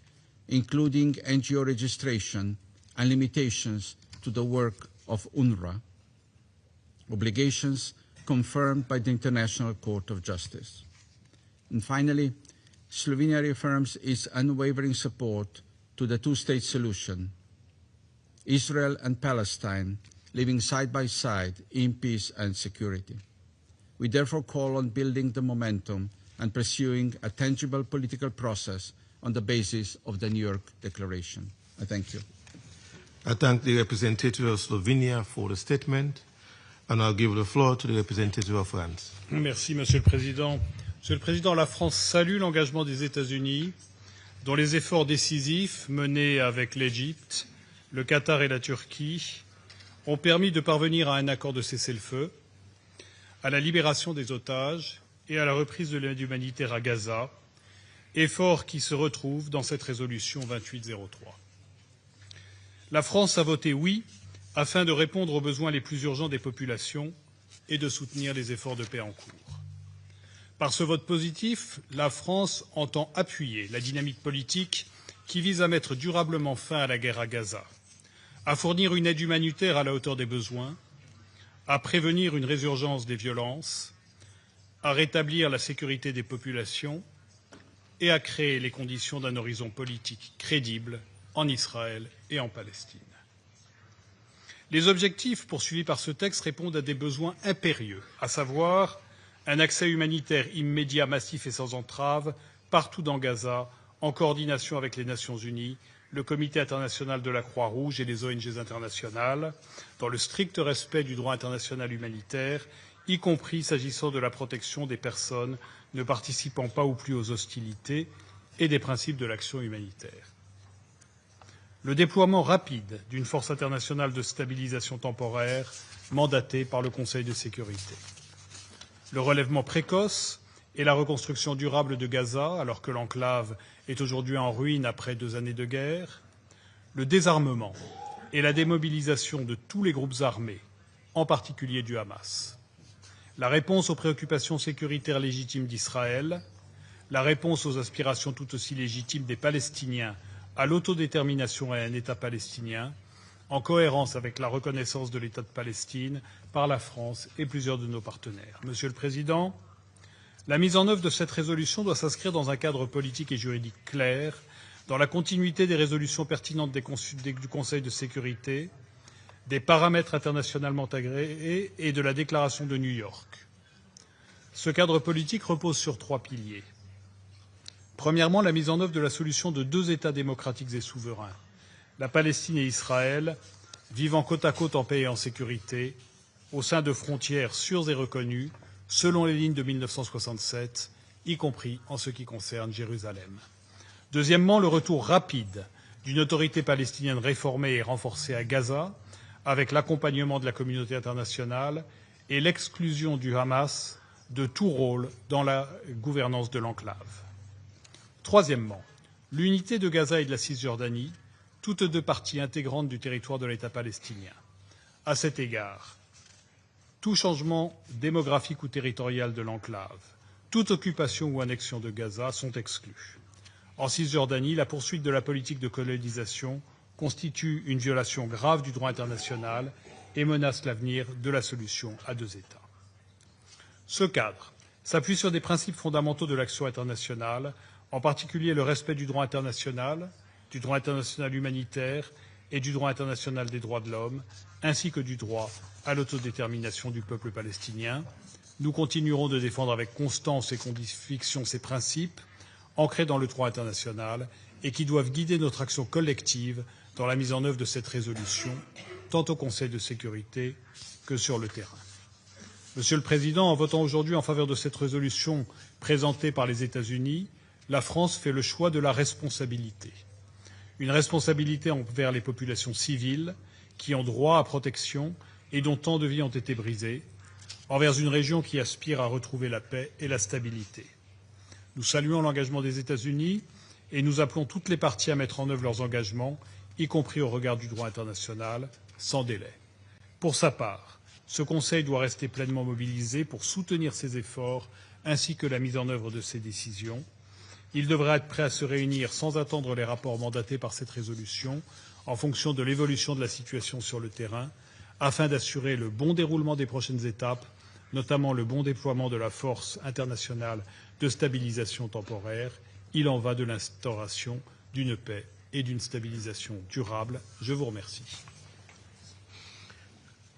I: including NGO registration and limitations to the work of UNRWA, obligations confirmed by the International Court of Justice. And finally, Slovenia reaffirms its unwavering support to the two-state solution, Israel and Palestine living side by side in peace and security. We therefore call on building the momentum and pursuing a tangible political process on the basis of the New York Declaration. I thank you.
D: I thank the representative of Slovenia for the statement. And I'll give the floor to the representative of France.
J: Merci, Monsieur le Président. Monsieur le Président, la France salue l'engagement des États-Unis, dont les efforts décisifs menés avec l'Égypte, le Qatar et la Turquie ont permis de parvenir à un accord de cessez-le-feu, à la libération des otages et à la reprise de l'aide humanitaire à Gaza, efforts qui se retrouvent dans cette résolution 2803. La France a voté oui afin de répondre aux besoins les plus urgents des populations et de soutenir les efforts de paix en cours. Par ce vote positif, la France entend appuyer la dynamique politique qui vise à mettre durablement fin à la guerre à Gaza, à fournir une aide humanitaire à la hauteur des besoins, à prévenir une résurgence des violences, à rétablir la sécurité des populations et à créer les conditions d'un horizon politique crédible en Israël et en Palestine. Les objectifs poursuivis par ce texte répondent à des besoins impérieux, à savoir un accès humanitaire immédiat, massif et sans entrave partout dans Gaza, en coordination avec les Nations unies, le Comité international de la Croix-Rouge et les ONG internationales, dans le strict respect du droit international humanitaire, y compris s'agissant de la protection des personnes ne participant pas ou plus aux hostilités et des principes de l'action humanitaire. Le déploiement rapide d'une force internationale de stabilisation temporaire mandatée par le Conseil de sécurité. Le relèvement précoce et la reconstruction durable de Gaza, alors que l'enclave est aujourd'hui en ruine après 2 années de guerre. Le désarmement et la démobilisation de tous les groupes armés, en particulier du Hamas. La réponse aux préoccupations sécuritaires légitimes d'Israël. La réponse aux aspirations tout aussi légitimes des Palestiniens à l'autodétermination et à un État palestinien, en cohérence avec la reconnaissance de l'État de Palestine par la France et plusieurs de nos partenaires. Monsieur le Président, la mise en œuvre de cette résolution doit s'inscrire dans un cadre politique et juridique clair, dans la continuité des résolutions pertinentes du Conseil de sécurité, des paramètres internationalement agréés et de la déclaration de New York. Ce cadre politique repose sur 3 piliers. Premièrement, la mise en œuvre de la solution de 2 États démocratiques et souverains, la Palestine et Israël, vivant côte à côte en paix et en sécurité, au sein de frontières sûres et reconnues, selon les lignes de 1967, y compris en ce qui concerne Jérusalem. Deuxièmement, le retour rapide d'une autorité palestinienne réformée et renforcée à Gaza, avec l'accompagnement de la communauté internationale et l'exclusion du Hamas de tout rôle dans la gouvernance de l'enclave. Troisièmement, l'unité de Gaza et de la Cisjordanie, toutes 2 parties intégrantes du territoire de l'État palestinien. À cet égard, tout changement démographique ou territorial de l'enclave, toute occupation ou annexion de Gaza sont exclus. En Cisjordanie, la poursuite de la politique de colonisation constitue une violation grave du droit international et menace l'avenir de la solution à 2 États. Ce cadre s'appuie sur des principes fondamentaux de l'action internationale, en particulier le respect du droit international humanitaire et du droit international des droits de l'homme, ainsi que du droit à l'autodétermination du peuple palestinien. Nous continuerons de défendre avec constance et conviction ces principes, ancrés dans le droit international, et qui doivent guider notre action collective dans la mise en œuvre de cette résolution, tant au Conseil de sécurité que sur le terrain. Monsieur le Président, en votant aujourd'hui en faveur de cette résolution présentée par les États-Unis, la France fait le choix de la responsabilité. Une responsabilité envers les populations civiles qui ont droit à protection et dont tant de vies ont été brisées, envers une région qui aspire à retrouver la paix et la stabilité. Nous saluons l'engagement des États-Unis et nous appelons toutes les parties à mettre en œuvre leurs engagements, y compris au regard du droit international, sans délai. Pour sa part, ce Conseil doit rester pleinement mobilisé pour soutenir ces efforts ainsi que la mise en œuvre de ces décisions. Il devra être prêt à se réunir sans attendre les rapports mandatés par cette résolution, en fonction de l'évolution de la situation sur le terrain, afin d'assurer le bon déroulement des prochaines étapes, notamment le bon déploiement de la force internationale de stabilisation temporaire. Il en va de l'instauration d'une paix et d'une stabilisation durable. Je vous remercie.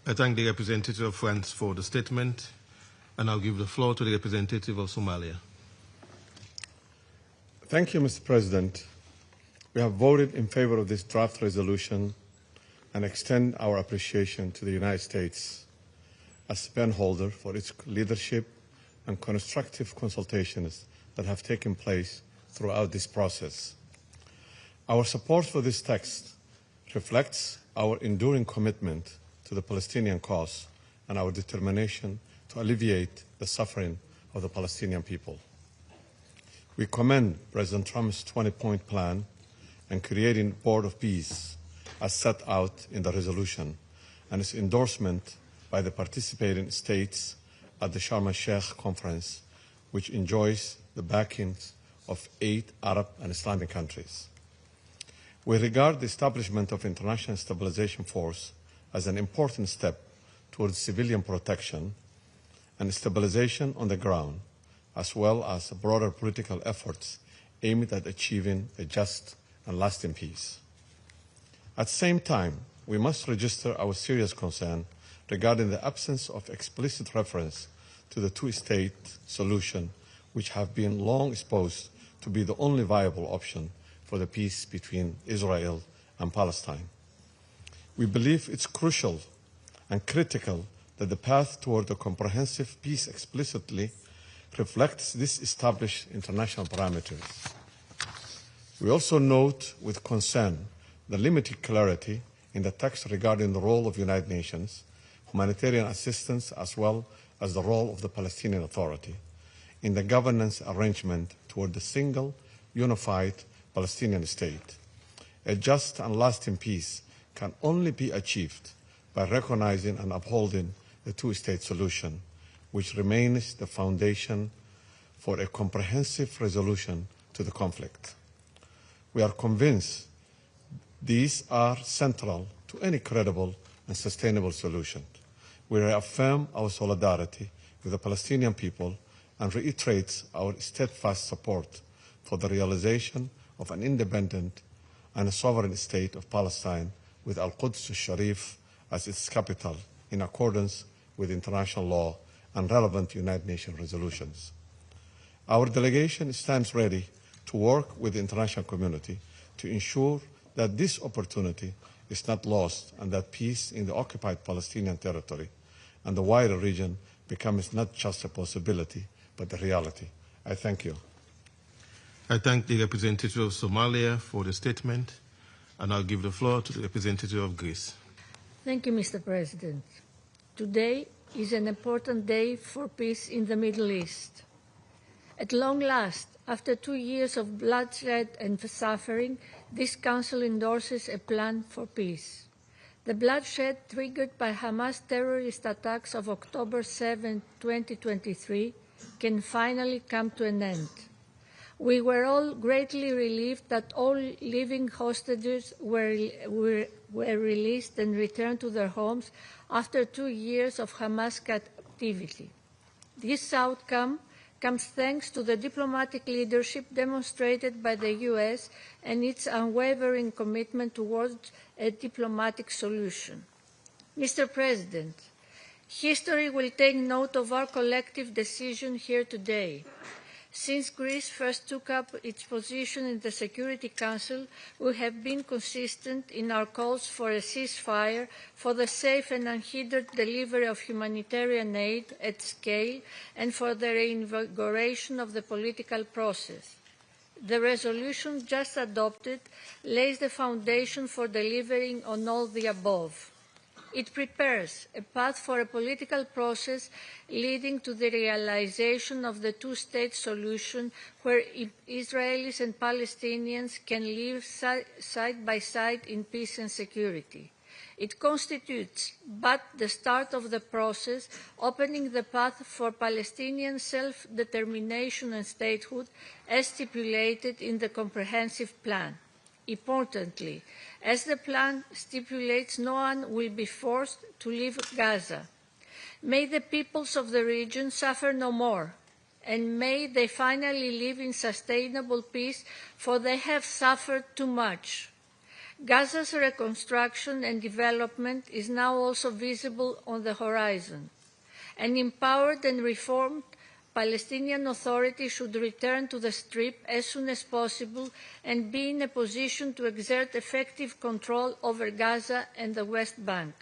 D: I thank the representative of France for the statement, and I'll give the floor to the representative of Somalia.
K: Thank you, Mr. President. We have voted in favor of this draft resolution and extend our appreciation to the United States as penholder for its leadership and constructive consultations that have taken place throughout this process. Our support for this text reflects our enduring commitment to the Palestinian cause and our determination to alleviate the suffering of the Palestinian people. We commend President Trump's 20-point plan and creating Board of Peace as set out in the resolution and its endorsement by the participating states at the Sharm el-Sheikh conference, which enjoys the backings of 8 Arab and Islamic countries. We regard the establishment of International Stabilization Force as an important step towards civilian protection and stabilization on the ground, as well as broader political efforts aimed at achieving a just and lasting peace. At the same time, we must register our serious concern regarding the absence of explicit reference to the two-state solution, which have been long exposed to be the only viable option for the peace between Israel and Palestine. We believe it's crucial and critical that the path toward a comprehensive peace explicitly reflects these established international parameters. We also note with concern the limited clarity in the text regarding the role of the United Nations, humanitarian assistance, as well as the role of the Palestinian Authority in the governance arrangement toward the single, unified Palestinian state. A just and lasting peace can only be achieved by recognizing and upholding the two-state solution, which remains the foundation for a comprehensive resolution to the conflict. We are convinced these are central to any credible and sustainable solution. We reaffirm our solidarity with the Palestinian people and reiterate our steadfast support for the realization of an independent and a sovereign state of Palestine with Al-Quds al-Sharif as its capital in accordance with international law and relevant United Nations resolutions. Our delegation stands ready to work with the international community to ensure that this opportunity is not lost and that peace in the occupied Palestinian territory and the wider region becomes not just a possibility, but a reality. I thank you.
D: I thank the representative of Somalia for the statement, and I'll give the floor to the representative of Greece.
L: Thank you, Mr. President. Today is an important day for peace in the Middle East. At long last, after 2 years of bloodshed and suffering, this Council endorses a plan for peace. The bloodshed triggered by Hamas terrorist attacks of October 7, 2023, can finally come to an end. We were all greatly relieved that all living hostages were released and returned to their homes after 2 years of Hamas captivity. This outcome comes thanks to the diplomatic leadership demonstrated by the U.S. and its unwavering commitment towards a diplomatic solution. Mr. President, history will take note of our collective decision here today. Since Greece first took up its position in the Security Council, we have been consistent in our calls for a ceasefire, for the safe and unhindered delivery of humanitarian aid at scale, and for the reinvigoration of the political process. The resolution just adopted lays the foundation for delivering on all the above. It prepares a path for a political process leading to the realization of the two-state solution where Israelis and Palestinians can live side by side in peace and security. It constitutes but the start of the process, opening the path for Palestinian self-determination and statehood as stipulated in the comprehensive plan. Importantly, as the plan stipulates, no one will be forced to leave Gaza. May the peoples of the region suffer no more, and may they finally live in sustainable peace, for they have suffered too much. Gaza's reconstruction and development is now also visible on the horizon. An empowered and reformed Palestinian Authority should return to the Strip as soon as possible and be in a position to exert effective control over Gaza and the West Bank.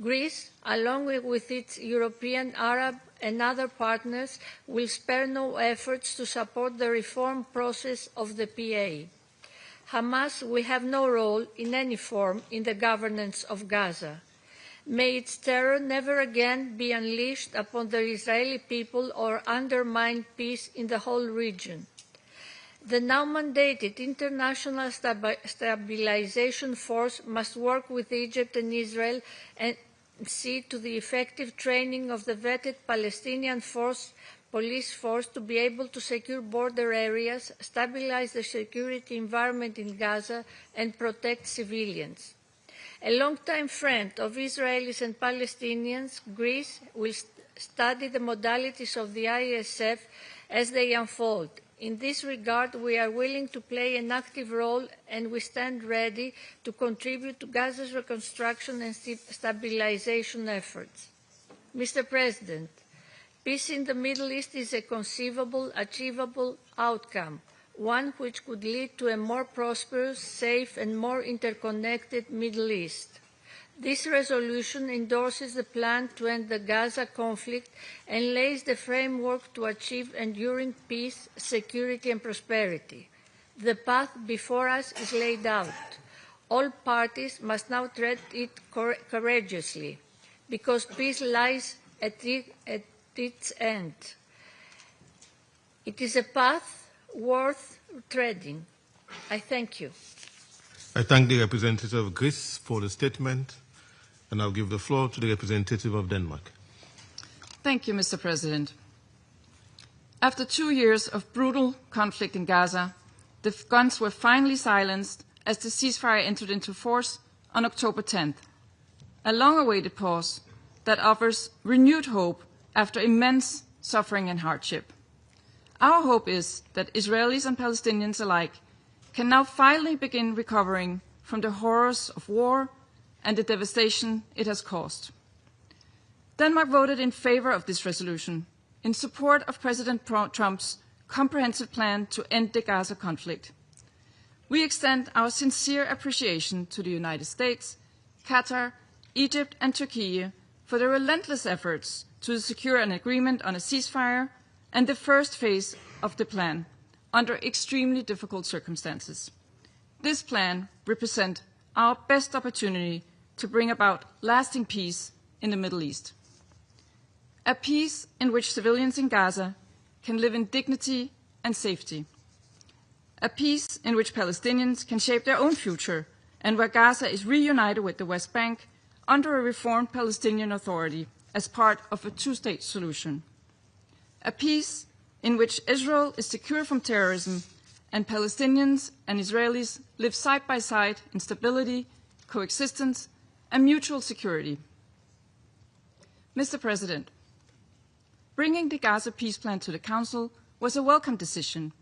L: Greece, along with its European, Arab and other partners, will spare no efforts to support the reform process of the PA. Hamas will have no role in any form in the governance of Gaza. May its terror never again be unleashed upon the Israeli people or undermine peace in the whole region. The now mandated International Stabilization Force must work with Egypt and Israel and see to the effective training of the vetted Palestinian police force to be able to secure border areas, stabilize the security environment in Gaza, and protect civilians. A longtime friend of Israelis and Palestinians, Greece will study the modalities of the ISF as they unfold. In this regard, we are willing to play an active role and we stand ready to contribute to Gaza's reconstruction and stabilization efforts. Mr. President, peace in the Middle East is a conceivable, achievable outcome, one which could lead to a more prosperous, safe, and more interconnected Middle East. This resolution endorses the plan to end the Gaza conflict and lays the framework to achieve enduring peace, security, and prosperity. The path before us is laid out. All parties must now tread it courageously, because peace lies at its end. It is a path worth treading. I thank you.
D: I thank the representative of Greece for the statement, and I'll give the floor to the representative of Denmark.
M: Thank you, Mr. President. After 2 years of brutal conflict in Gaza, the guns were finally silenced as the ceasefire entered into force on October 10th, a long-awaited pause that offers renewed hope after immense suffering and hardship. Our hope is that Israelis and Palestinians alike can now finally begin recovering from the horrors of war and the devastation it has caused. Denmark voted in favor of this resolution in support of President Trump's comprehensive plan to end the Gaza conflict. We extend our sincere appreciation to the United States, Qatar, Egypt, and Turkey for their relentless efforts to secure an agreement on a ceasefire and the first phase of the plan under extremely difficult circumstances. This plan represents our best opportunity to bring about lasting peace in the Middle East. A peace in which civilians in Gaza can live in dignity and safety. A peace in which Palestinians can shape their own future and where Gaza is reunited with the West Bank under a reformed Palestinian Authority as part of a two-state solution. A peace in which Israel is secure from terrorism and Palestinians and Israelis live side by side in stability, coexistence, and mutual security. Mr. President, bringing the Gaza peace plan to the Council was a welcome decision,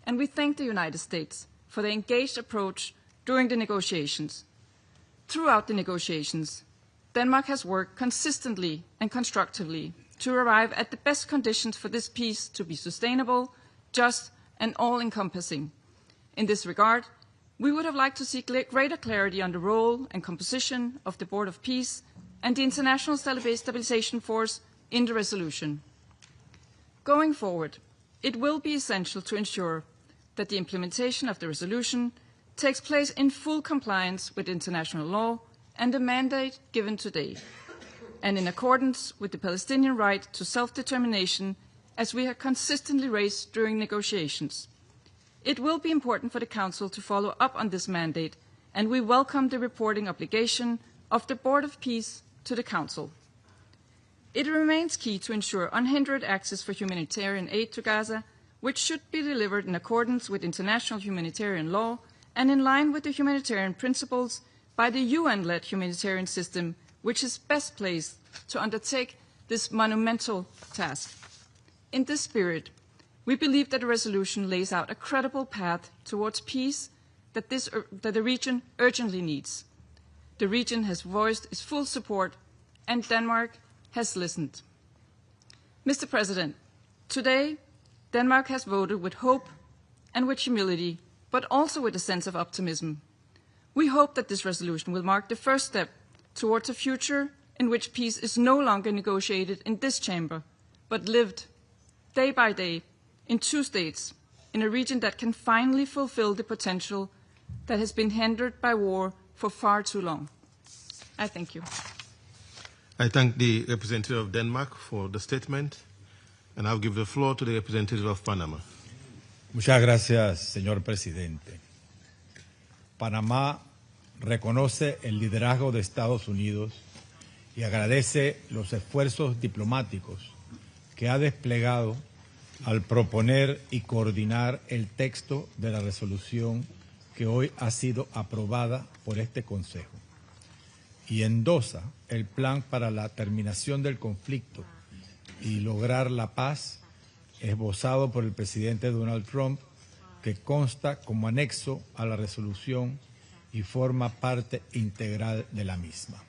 M: and we thank the United States for their engaged approach during the negotiations. Throughout the negotiations, Denmark has worked consistently and constructively to arrive at the best conditions for this peace to be sustainable, just, and all-encompassing. In this regard, we would have liked to see greater clarity on the role and composition of the Board of Peace and the International Stabilization Force in the resolution. Going forward, it will be essential to ensure that the implementation of the resolution takes place in full compliance with international law and the mandate given today, and in accordance with the Palestinian right to self-determination as we have consistently raised during negotiations. It will be important for the Council to follow up on this mandate, and we welcome the reporting obligation of the Board of Peace to the Council. It remains key to ensure unhindered access for humanitarian aid to Gaza, which should be delivered in accordance with international humanitarian law and in line with the humanitarian principles by the UN-led humanitarian system, which is best placed to undertake this monumental task. In this spirit, we believe that the resolution lays out a credible path towards peace that the region urgently needs. The region has voiced its full support, and Denmark has listened. Mr. President, today, Denmark has voted with hope and with humility, but also with a sense of optimism. We hope that this resolution will mark the first step towards a future in which peace is no longer negotiated in this chamber, but lived day by day in two states, in a region that can finally fulfill the potential that has been hindered by war for far too long. I thank you.
D: I thank the representative of Denmark for the statement, and I'll give the floor to the representative of Panama.
N: Muchas gracias, señor presidente. Panamá reconoce el liderazgo de Estados Unidos y agradece los esfuerzos diplomáticos que ha desplegado al proponer y coordinar el texto de la resolución que hoy ha sido aprobada por este Consejo, y endosa el plan para la terminación del conflicto y lograr la paz esbozado por el presidente Donald Trump, que consta como anexo a la resolución y forma parte integral de la misma.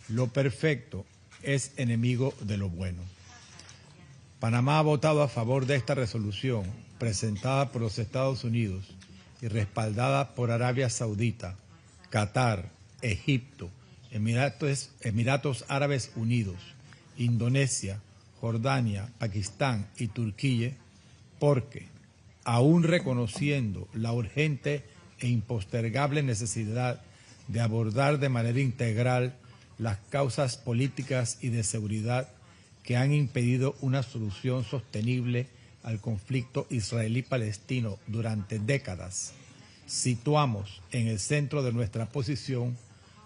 N: Lo perfecto es enemigo de lo bueno. Panamá ha votado a favor de esta resolución presentada por los Estados Unidos y respaldada por Arabia Saudita, Qatar, Egipto, Emiratos Árabes Unidos, Indonesia, Jordania, Pakistán y Turquía, porque, aún reconociendo la urgente e impostergable necesidad de abordar de manera integral las causas políticas y de seguridad que han impedido una solución sostenible al conflicto israelí-palestino durante décadas, situamos en el centro de nuestra posición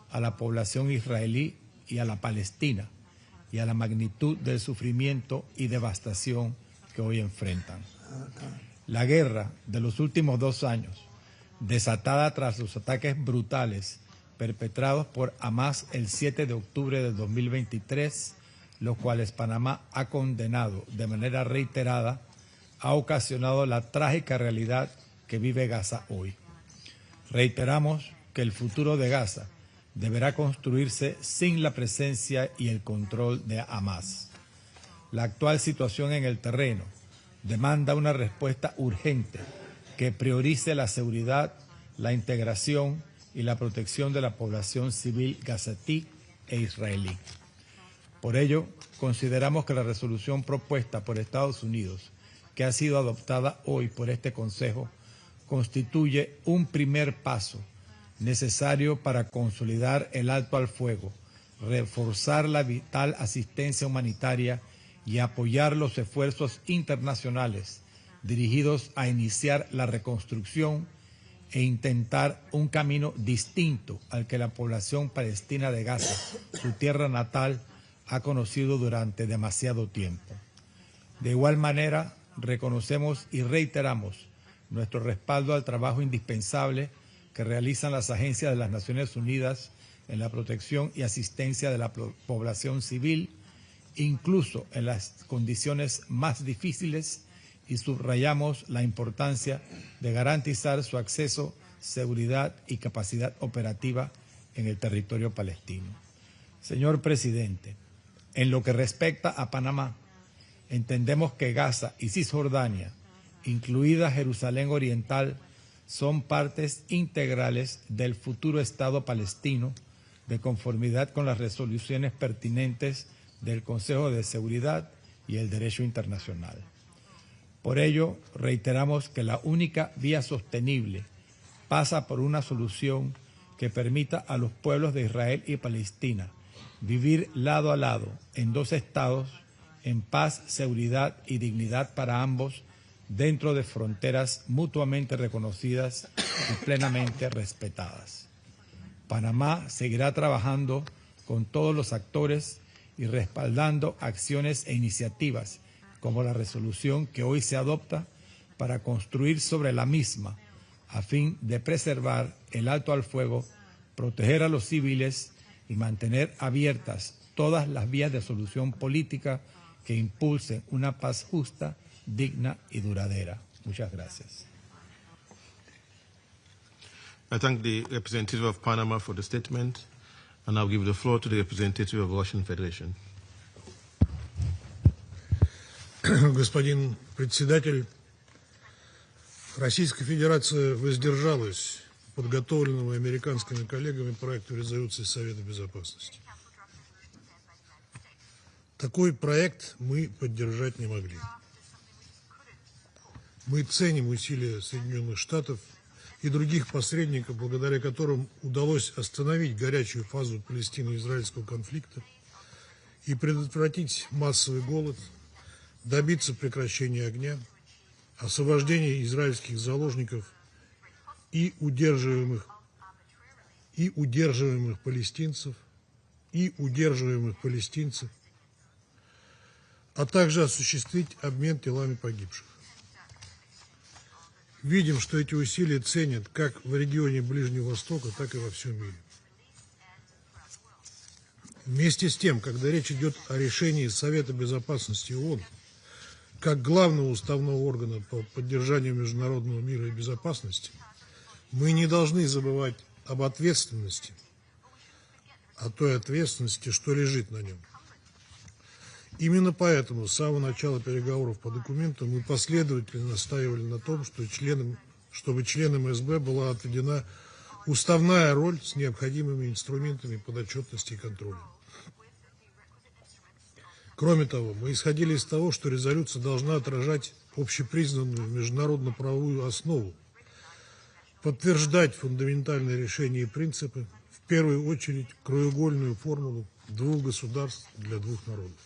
N: a la población israelí y a la palestina, y a la magnitud del sufrimiento y devastación que hoy enfrentan. La guerra de los últimos 2 años, desatada tras los ataques brutales perpetrados por Hamás el 7 de octubre de 2023, los cuales Panamá ha condenado de manera reiterada, ha ocasionado la trágica realidad que vive Gaza hoy. Reiteramos que el futuro de Gaza deberá construirse sin la presencia y el control de Hamás. La actual situación en el terreno demanda una respuesta urgente que priorice la seguridad, la integración y la protección de la población civil gazatí e israelí. Por ello, consideramos que la resolución propuesta por Estados Unidos, que ha sido adoptada hoy por este Consejo, constituye un primer paso necesario para consolidar el alto al fuego, reforzar la vital asistencia humanitaria y apoyar los esfuerzos internacionales dirigidos a iniciar la reconstrucción e intentar un camino distinto al que la población palestina de Gaza, su tierra natal, ha conocido durante demasiado tiempo. De igual manera, reconocemos y reiteramos nuestro respaldo al trabajo indispensable que realizan las agencias de las Naciones Unidas en la protección y asistencia de la población civil, incluso en las condiciones más difíciles, y subrayamos la importancia de garantizar su acceso, seguridad y capacidad operativa en el territorio palestino. Señor presidente, en lo que respecta a Panamá, entendemos que Gaza y Cisjordania, incluida Jerusalén Oriental, son partes integrales del futuro Estado palestino de conformidad con las resoluciones pertinentes del Consejo de Seguridad y el derecho internacional. Por ello, reiteramos que la única vía sostenible pasa por una solución que permita a los pueblos de Israel y Palestina vivir lado a lado en 2 estados en paz, seguridad y dignidad para ambos, dentro de fronteras mutuamente reconocidas y plenamente respetadas. Panamá seguirá trabajando con todos los actores y respaldando acciones e iniciativas como la resolución que hoy se adopta para construir sobre la misma a fin de preservar el alto al fuego, proteger a los civiles y mantener abiertas todas las vías de solución política que impulsen una paz justa, digna y duradera. Muchas gracias.
D: I thank the representative of Panama for the statement, and I'll give the floor to the representative of Russian Federation.
C: Господин председатель, Российская Федерация воздержалась от подготовленного американскими коллегами проекта резолюции Совета Безопасности.
O: Такой проект мы поддержать не могли. Мы ценим усилия Соединенных Штатов и других посредников, благодаря которым удалось остановить горячую фазу палестино-израильского конфликта и предотвратить массовый голод, добиться прекращения огня, освобождения израильских заложников и удерживаемых палестинцев, а также осуществить обмен телами погибших. Видим, что эти усилия ценят как в регионе Ближнего Востока, так и во всем мире. Вместе с тем, когда речь идет о решении Совета Безопасности ООН, как главного уставного органа по поддержанию международного мира и безопасности, мы не должны забывать об ответственности, о той ответственности, что лежит на нем. Именно поэтому с самого начала переговоров по документу мы последовательно настаивали на том, чтобы членам СБ была отведена уставная роль с необходимыми инструментами подотчетности и контроля. Кроме того, мы исходили из того, что резолюция должна отражать общепризнанную международно-правовую основу, подтверждать фундаментальные решения и принципы, в первую очередь краеугольную формулу двух государств для двух народов.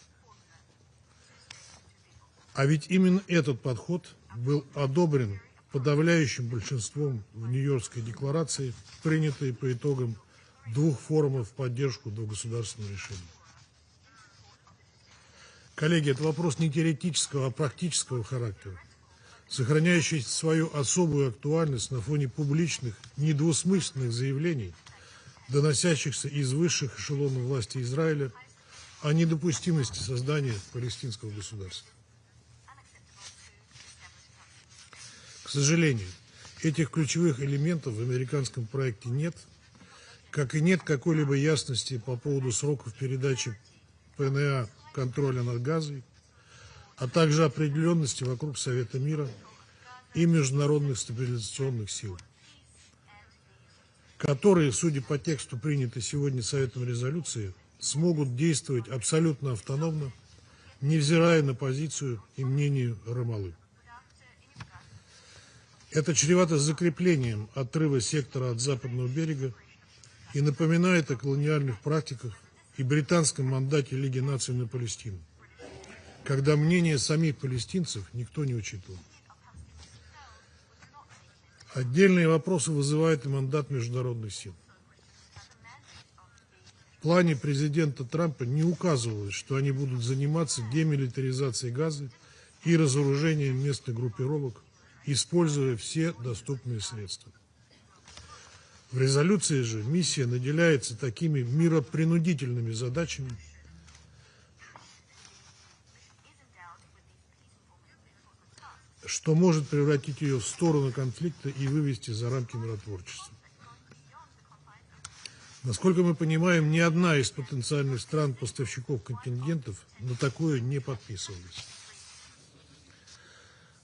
O: А ведь именно этот подход был одобрен подавляющим большинством в Нью-Йоркской декларации, принятой по итогам двух форумов в поддержку двухгосударственного решения. Коллеги, это вопрос не теоретического, а практического характера, сохраняющий свою особую актуальность на фоне публичных, недвусмысленных заявлений, доносящихся из высших эшелонов власти Израиля о недопустимости создания палестинского государства. К сожалению, этих ключевых элементов в американском проекте нет, как и нет какой-либо ясности по поводу сроков передачи ПНА контроля над Газой, а также определенности вокруг Совета мира и международных стабилизационных сил, которые, судя по тексту принятой сегодня Советом резолюции, смогут действовать абсолютно автономно, невзирая на позицию и мнение Рамаллы. Это чревато закреплением отрыва сектора от западного берега и напоминает о колониальных практиках и британском мандате Лиги наций на Палестину, когда мнение самих палестинцев никто не учитывал. Отдельные вопросы вызывает и мандат международных сил. В плане президента Трампа не указывалось, что они будут заниматься демилитаризацией Газы и разоружением местных группировок, используя все доступные средства. В резолюции же миссия наделяется такими миропринудительными задачами, что может превратить ее в сторону конфликта и вывести за рамки миротворчества. Насколько мы понимаем, ни одна из потенциальных стран-поставщиков контингентов на такое не подписывалась.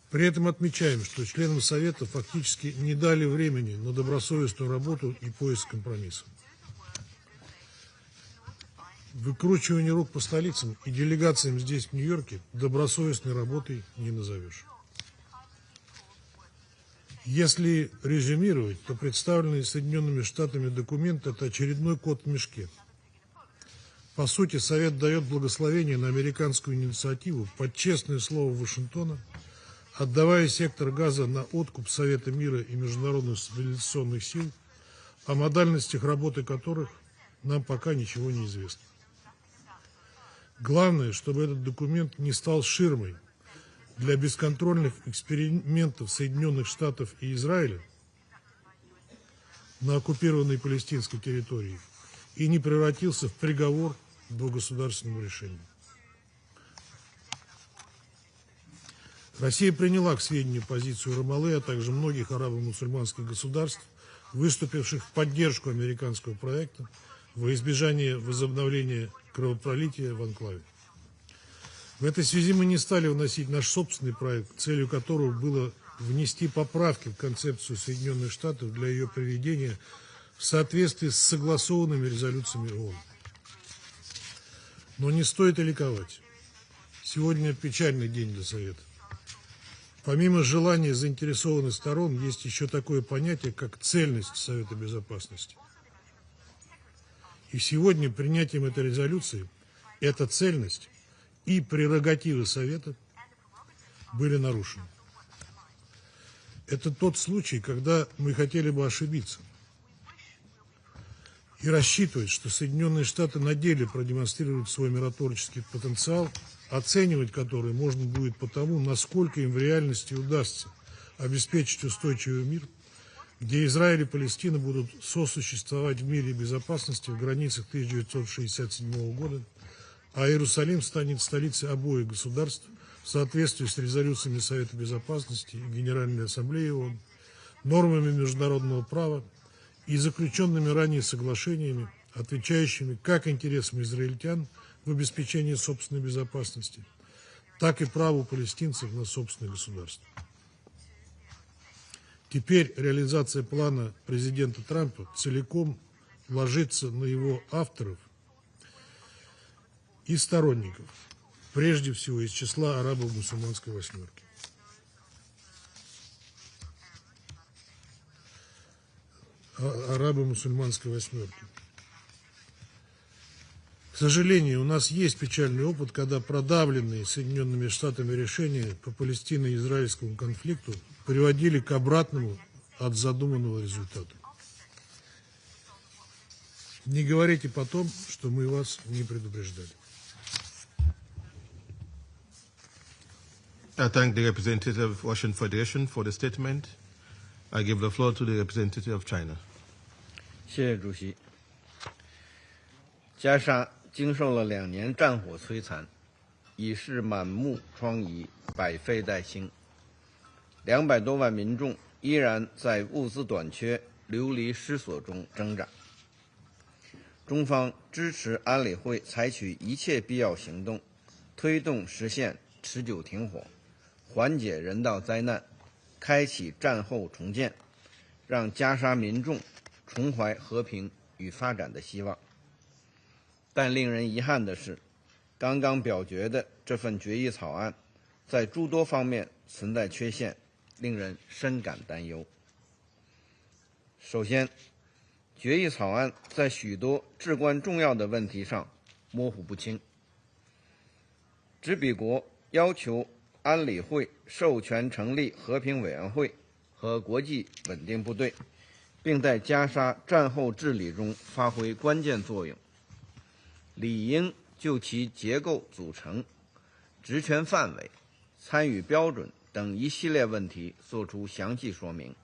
O: При этом отмечаем, что членам Совета фактически не дали времени на добросовестную работу и поиск компромисса. Выкручивание рук по столицам и делегациям здесь, в Нью-Йорке, добросовестной работой не назовешь. Если резюмировать, то представленный Соединенными Штатами документ – это очередной кот в мешке. По сути, Совет дает благословение на американскую инициативу под честное слово Вашингтона, отдавая сектор Газа на откуп Совета мира и международных стабилизационных сил, о модальностях работы которых нам пока ничего не известно. Главное, чтобы этот документ не стал ширмой для бесконтрольных экспериментов Соединенных Штатов и Израиля на оккупированной палестинской территории и не превратился в приговор к двухгосударственному решению. Россия приняла к сведению позицию Рамаллы, а также многих арабо-мусульманских государств, выступивших в поддержку американского проекта во избежание возобновления кровопролития в анклаве. В этой связи мы не стали вносить наш собственный проект, целью которого было внести поправки в концепцию Соединенных Штатов для ее приведения в соответствии с согласованными резолюциями ООН. Но не стоит и ликовать. Сегодня печальный день для Совета. Помимо желания заинтересованных сторон, есть еще такое понятие, как цельность Совета Безопасности. И сегодня принятием этой резолюции эта цельность и прерогативы Совета были нарушены. Это тот случай, когда мы хотели бы ошибиться и рассчитывать, что Соединенные Штаты на деле продемонстрируют свой миротворческий потенциал, оценивать который можно будет по тому, насколько им в реальности удастся обеспечить устойчивый мир, где Израиль и Палестина будут сосуществовать в мире и безопасности в границах 1967 года, а Иерусалим станет столицей обоих государств в соответствии с резолюциями Совета Безопасности и Генеральной Ассамблеи ООН, нормами международного права и заключенными ранее соглашениями, отвечающими как интересам израильтян в обеспечении собственной безопасности, так и праву палестинцев на собственное государство. Теперь реализация плана президента Трампа целиком ложится на его авторов и сторонников, прежде всего из числа арабо-мусульманской восьмерки. Арабо-мусульманской восьмерки. К сожалению, у нас есть печальный опыт, когда продавленные Соединенными Штатами решения по палестино-израильскому конфликту приводили к обратному от задуманного результата. Не говорите потом, что мы вас не предупреждали.
D: I thank the representative of Russian Federation for the statement. I give the floor to the representative of China.
P: 谢谢主席。加沙经受了2年战火摧残，已是满目疮痍，百废待兴。200多万民众依然在物资短缺、流离失所中挣扎。中方支持安理会采取一切必要行动，推动实现持久停火，缓解人道灾难，开启战后重建，让加沙民众重怀和平与发展的希望。但令人遗憾的是，刚刚表决的这份决议草案在诸多方面存在缺陷，令人深感担忧。首先，决议草案在许多至关重要的问题上模糊不清。执笔国要求安理会授权成立和平委员会和国际稳定部队，并在加沙战后治理中发挥关键作用，理应就其结构组成、职权范围、参与标准等一系列问题作出详细说明。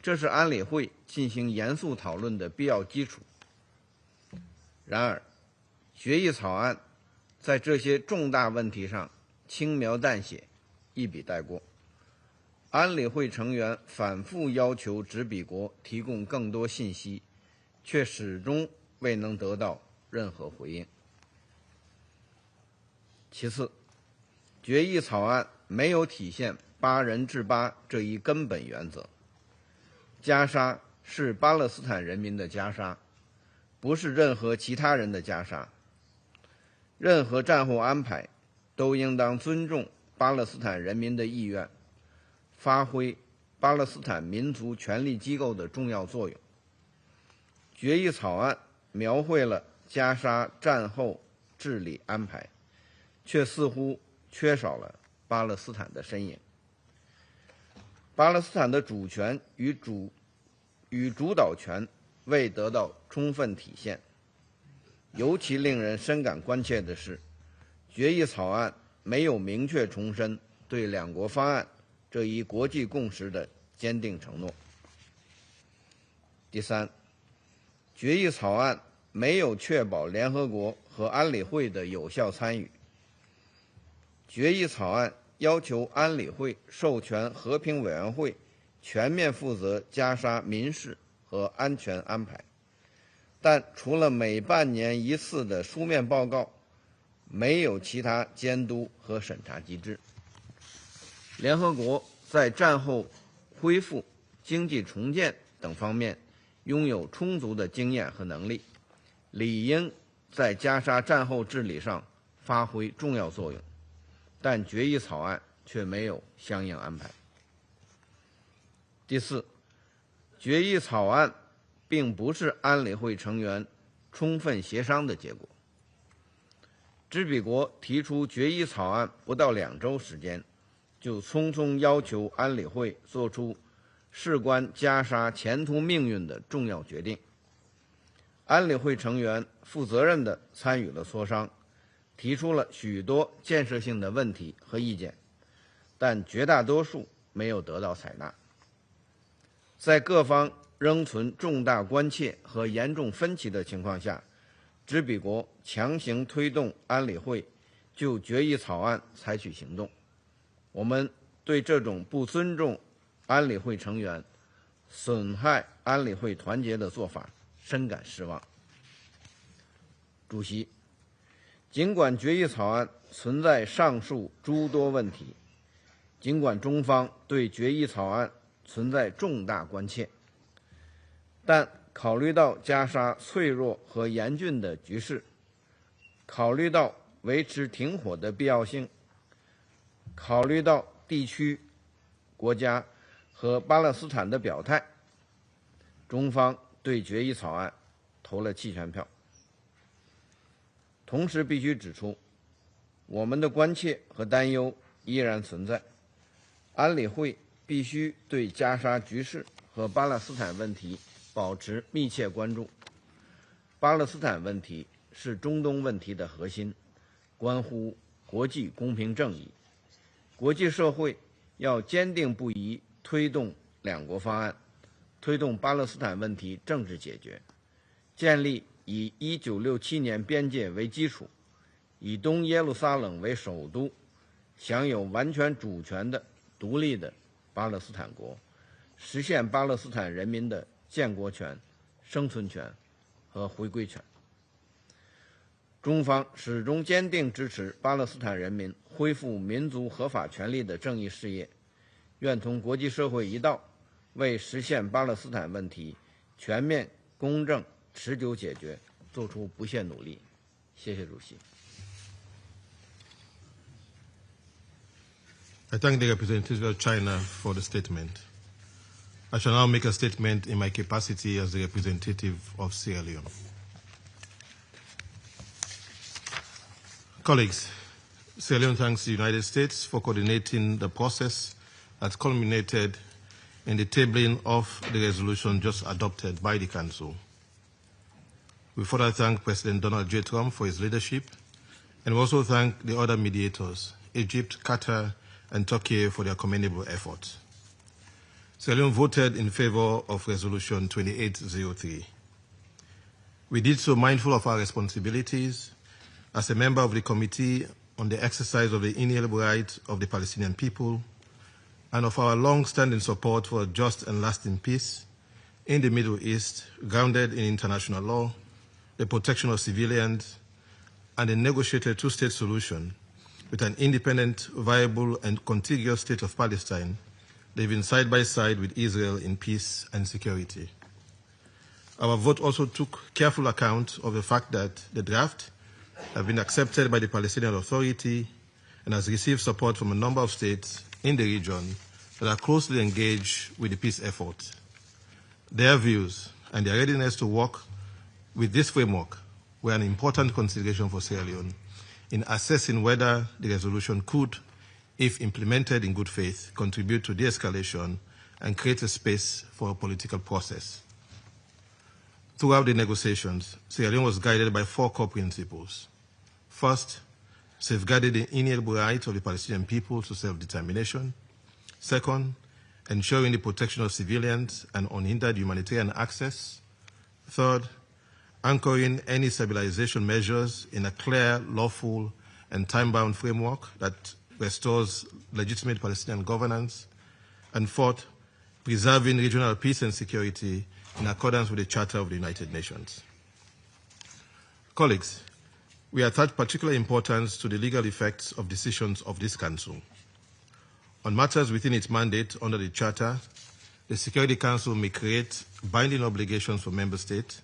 P: 这是安理会进行严肃讨论的必要基础。然而，决议草案在这些重大问题上轻描淡写，一笔带过。安理会成员反复要求执笔国提供更多信息，却始终未能得到任何回应。其次，决议草案没有体现8人制8这一根本原则。加沙是巴勒斯坦人民的加沙，不是任何其他人的加沙。任何战后安排都应当尊重巴勒斯坦人民的意愿，发挥巴勒斯坦民族权力机构的重要作用。决议草案描绘了加沙战后治理安排，却似乎缺少了巴勒斯坦的身影。巴勒斯坦的主权与主导权未得到充分体现。尤其令人深感关切的是，决议草案没有明确重申对2国方案这一国际共识的坚定承诺。第三，决议草案没有确保联合国和安理会的有效参与。决议草案要求安理会授权和平委员会全面负责加沙民事和安全安排，但除了每半年一次的书面报告，没有其他监督和审查机制。联合国在战后恢复、经济重建等方面拥有充足的经验和能力，理应在加沙战后治理上发挥重要作用，但决议草案却没有相应安排。第四，决议草案并不是安理会成员充分协商的结果。执笔国提出决议草案不到2周时间，就匆匆要求安理会做出事关加沙前途命运的重要决定。安理会成员负责任地参与了磋商，提出了许多建设性的问题和意见，但绝大多数没有得到采纳。在各方仍存重大关切和严重分歧的情况下，执笔国强行推动安理会就决议草案采取行动。我们对这种不尊重安理会成员、损害安理会团结的做法深感失望。主席，尽管决议草案存在上述诸多问题，尽管中方对决议草案存在重大关切，但考虑到加沙脆弱和严峻的局势，考虑到维持停火的必要性，考虑到地区、国家和巴勒斯坦的表态，中方对决议草案投了弃权票。同时必须指出，我们的关切和担忧依然存在。安理会必须对加沙局势和巴勒斯坦问题保持密切关注。巴勒斯坦问题是中东问题的核心，关乎国际公平正义。国际社会要坚定不移推动两国方案，推动巴勒斯坦问题政治解决，建立以1967年边界为基础，以东耶路撒冷为首都，享有完全主权的独立的巴勒斯坦国，实现巴勒斯坦人民的建国权、生存权和回归权。中方始终坚定支持巴勒斯坦人民恢复民族合法权利的正义事业，愿同国际社会一道，为实现巴勒斯坦问题全面、公正、持久解决做出不懈努力。谢谢主席。
D: I thank the representative of China for the statement. I shall now make a statement in my capacity as the representative of Sierra Leone. Colleagues, Sierra Leone thanks the United States for coordinating the process that culminated in the tabling of the resolution just adopted by the Council. We further thank President Donald J. Trump for his leadership, and we also thank the other mediators, Egypt, Qatar, and Turkey, for their commendable efforts. Sierra Leone voted in favor of Resolution 2803. We did so mindful of our responsibilities as a member of the Committee on the Exercise of the Inalienable Rights of the Palestinian People and of our long-standing support for a just and lasting peace in the Middle East, grounded in international law, the protection of civilians, and a negotiated two-state solution with an independent, viable, and contiguous state of Palestine living side by side with Israel in peace and security. Our vote also took careful account of the fact that the draft has been accepted by the Palestinian Authority and has received support from a number of states in the region that are closely engaged with the peace effort. Their views and their readiness to work with this framework were an important consideration for Sierra Leone in assessing whether the resolution could, if implemented in good faith, contribute to de-escalation and create a space for a political process. Throughout the negotiations, Sierra Leone was guided by 4 core principles. First, safeguarding the inalienable rights of the Palestinian people to self-determination. Second, ensuring the protection of civilians and unhindered humanitarian access. Third, anchoring any stabilization measures in a clear, lawful, and time-bound framework that restores legitimate Palestinian governance. And fourth, preserving regional peace and security in accordance with the Charter of the United Nations. Colleagues, we attach particular importance to the legal effects of decisions of this Council. On matters within its mandate under the Charter, the Security Council may create binding obligations for member states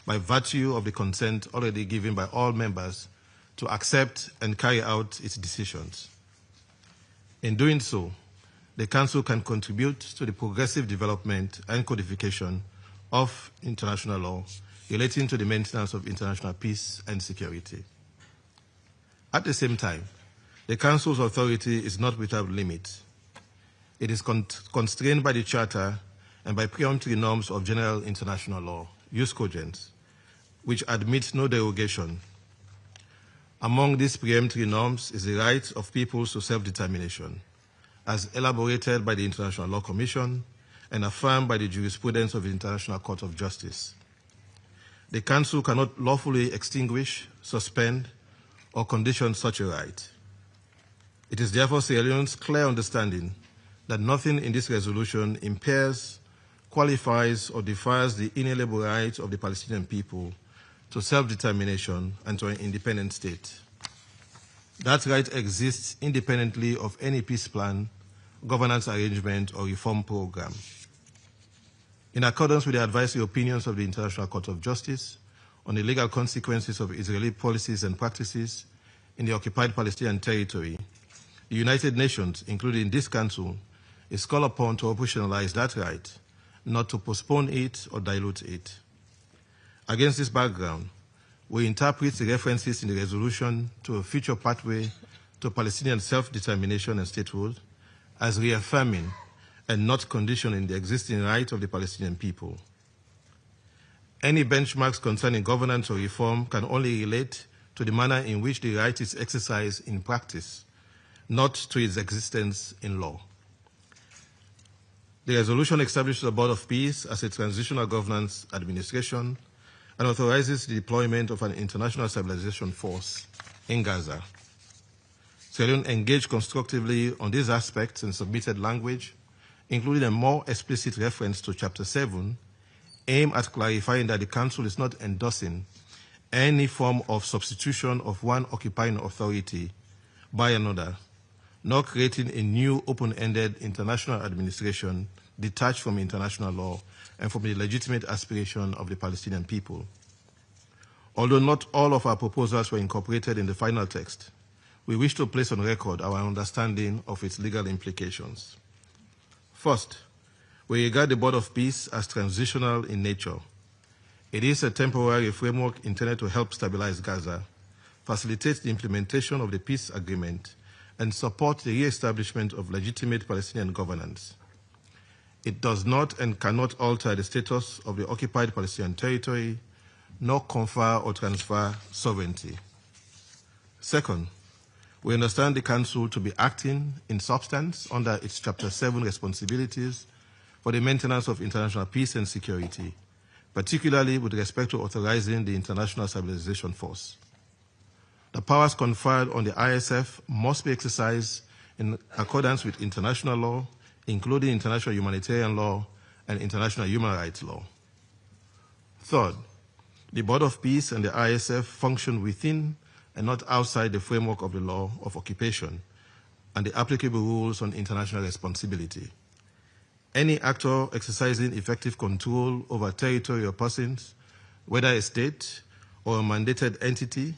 D: by virtue of the consent already given by all members to accept and carry out its decisions. In doing so, the Council can contribute to the progressive development and codification of international law relating to the maintenance of international peace and security. At the same time, the Council's authority is not without limits. It is constrained by the Charter and by preemptory norms of general international law, jus cogens, which admit no derogation. Among these preemptory norms is the right of peoples to self-determination, as elaborated by the International Law Commission and affirmed by the jurisprudence of the International Court of Justice. The Council cannot lawfully extinguish, suspend, or condition such a right. It is therefore Sierra Leone's clear understanding that nothing in this resolution impairs, qualifies, or defies the inalienable right of the Palestinian people to self-determination and to an independent state. That right exists independently of any peace plan, governance arrangement, or reform program. In accordance with the advisory opinions of the International Court of Justice on the legal consequences of Israeli policies and practices in the occupied Palestinian territory, the United Nations, including this Council, is called upon to operationalize that right, not to postpone it or dilute it. Against this background, we interpret the references in the resolution to a future pathway to Palestinian self-determination and statehood as reaffirming and not conditioning the existing right of the Palestinian people. Any benchmarks concerning governance or reform can only relate to the manner in which the right is exercised in practice, not to its existence in law. The resolution establishes a Board of Peace as a transitional governance administration and authorizes the deployment of an international stabilization force in Gaza. Sierra Leone engaged constructively on these aspects and submitted language, including a more explicit reference to Chapter 7, aimed at clarifying that the Council is not endorsing any form of substitution of one occupying authority by another, nor creating a new open-ended international administration detached from international law and from the legitimate aspiration of the Palestinian people. Although not all of our proposals were incorporated in the final text, we wish to place on record our understanding of its legal implications. First, we regard the Board of Peace as transitional in nature. It is a temporary framework intended to help stabilize Gaza, facilitate the implementation of the peace agreement, and support the re-establishment of legitimate Palestinian governance. It does not and cannot alter the status of the occupied Palestinian territory, nor confer or transfer sovereignty. Second, we understand the Council to be acting in substance under its Chapter 7 responsibilities for the maintenance of international peace and security, particularly with respect to authorizing the International Stabilization Force. The powers conferred on the ISF must be exercised in accordance with international law, including international humanitarian law and international human rights law. Third, the Board of Peace and the ISF function within and not outside the framework of the law of occupation and the applicable rules on international responsibility. Any actor exercising effective control over territory or persons, whether a state or a mandated entity,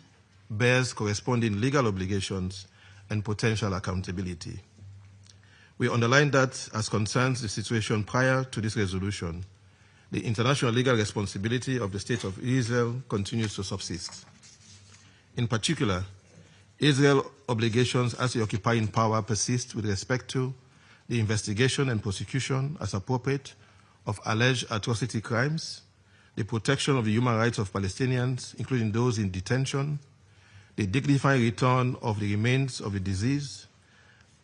D: bears corresponding legal obligations and potential accountability. We underline that, as concerns the situation prior to this resolution, the international legal responsibility of the State of Israel continues to subsist. In particular, Israel's obligations as the occupying power persist with respect to the investigation and prosecution, as appropriate, of alleged atrocity crimes, the protection of the human rights of Palestinians, including those in detention, the dignified return of the remains of the deceased,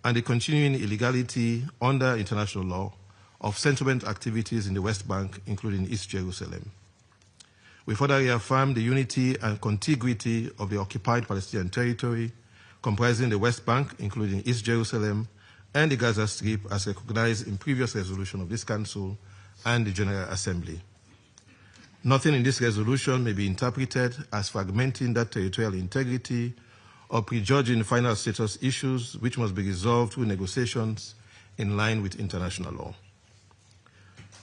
D: and the continuing illegality under international law of settlement activities in the West Bank, including East Jerusalem. We further reaffirm the unity and contiguity of the occupied Palestinian territory, comprising the West Bank, including East Jerusalem, and the Gaza Strip, as recognized in previous resolution of this Council and the General Assembly. Nothing in this resolution may be interpreted as fragmenting that territorial integrity or prejudging final status issues which must be resolved through negotiations in line with international law.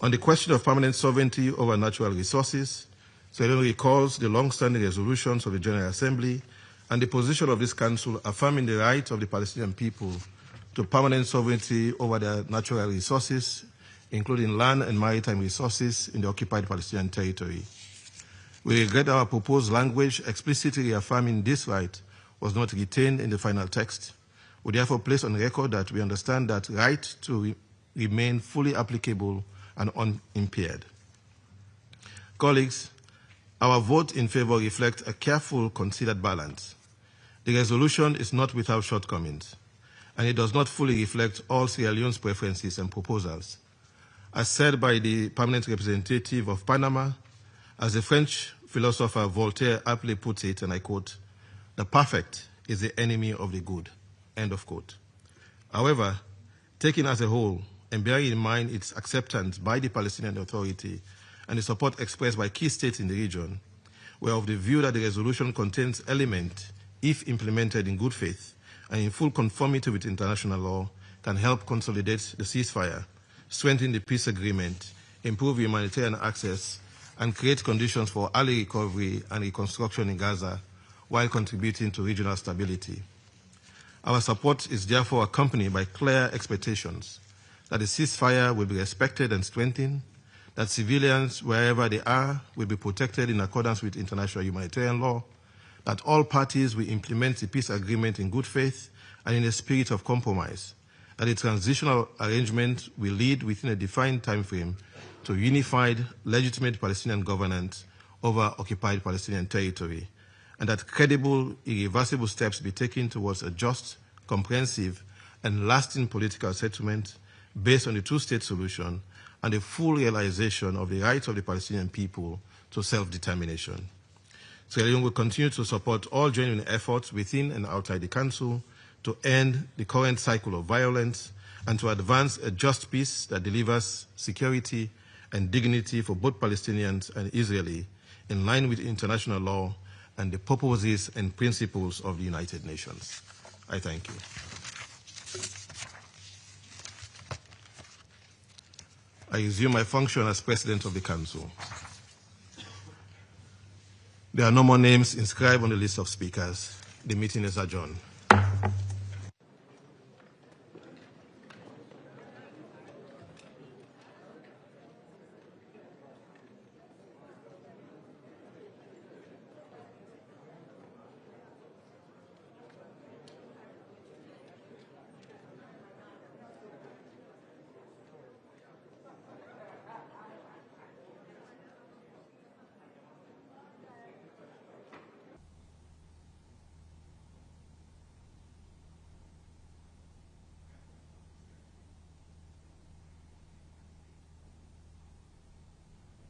D: On the question of permanent sovereignty over natural resources, Sierra Leone recalls the long-standing resolutions of the General Assembly and the position of this Council affirming the right of the Palestinian people to permanent sovereignty over their natural resources, including land and maritime resources in the occupied Palestinian territory. We regret our proposed language explicitly reaffirming this right was not retained in the final text. We therefore place on record that we understand that right to remain fully applicable and unimpaired. Colleagues, our vote in favor reflects a careful, considered balance. The resolution is not without shortcomings, and it does not fully reflect all Sierra Leone's preferences and proposals. As said by the permanent representative of Panama, as the French philosopher Voltaire aptly puts it, and I quote, "The perfect is the enemy of the good," end of quote. However, taken as a whole, and bearing in mind its acceptance by the Palestinian Authority and the support expressed by key states in the region, we are of the view that the resolution contains elements, if implemented in good faith and in full conformity with international law, can help consolidate the ceasefire, strengthen the peace agreement, improve humanitarian access, and create conditions for early recovery and reconstruction in Gaza, while contributing to regional stability. Our support is therefore accompanied by clear expectations that the ceasefire will be respected and strengthened, that civilians, wherever they are, will be protected in accordance with international humanitarian law, that all parties will implement the peace agreement in good faith and in a spirit of compromise, that the transitional arrangement will lead within a defined time frame to unified, legitimate Palestinian governance over occupied Palestinian territory, and that credible, irreversible steps be taken towards a just, comprehensive, and lasting political settlement based on the two-state solution and the full realization of the rights of the Palestinian people to self-determination. Sierra Leone will continue to support all genuine efforts within and outside the Council to end the current cycle of violence and to advance a just peace that delivers security and dignity for both Palestinians and Israeli in line with international law and the purposes and principles of the United Nations. I thank you. I resume my function as President of the Council. There are no more names inscribed on the list of speakers. The meeting is adjourned.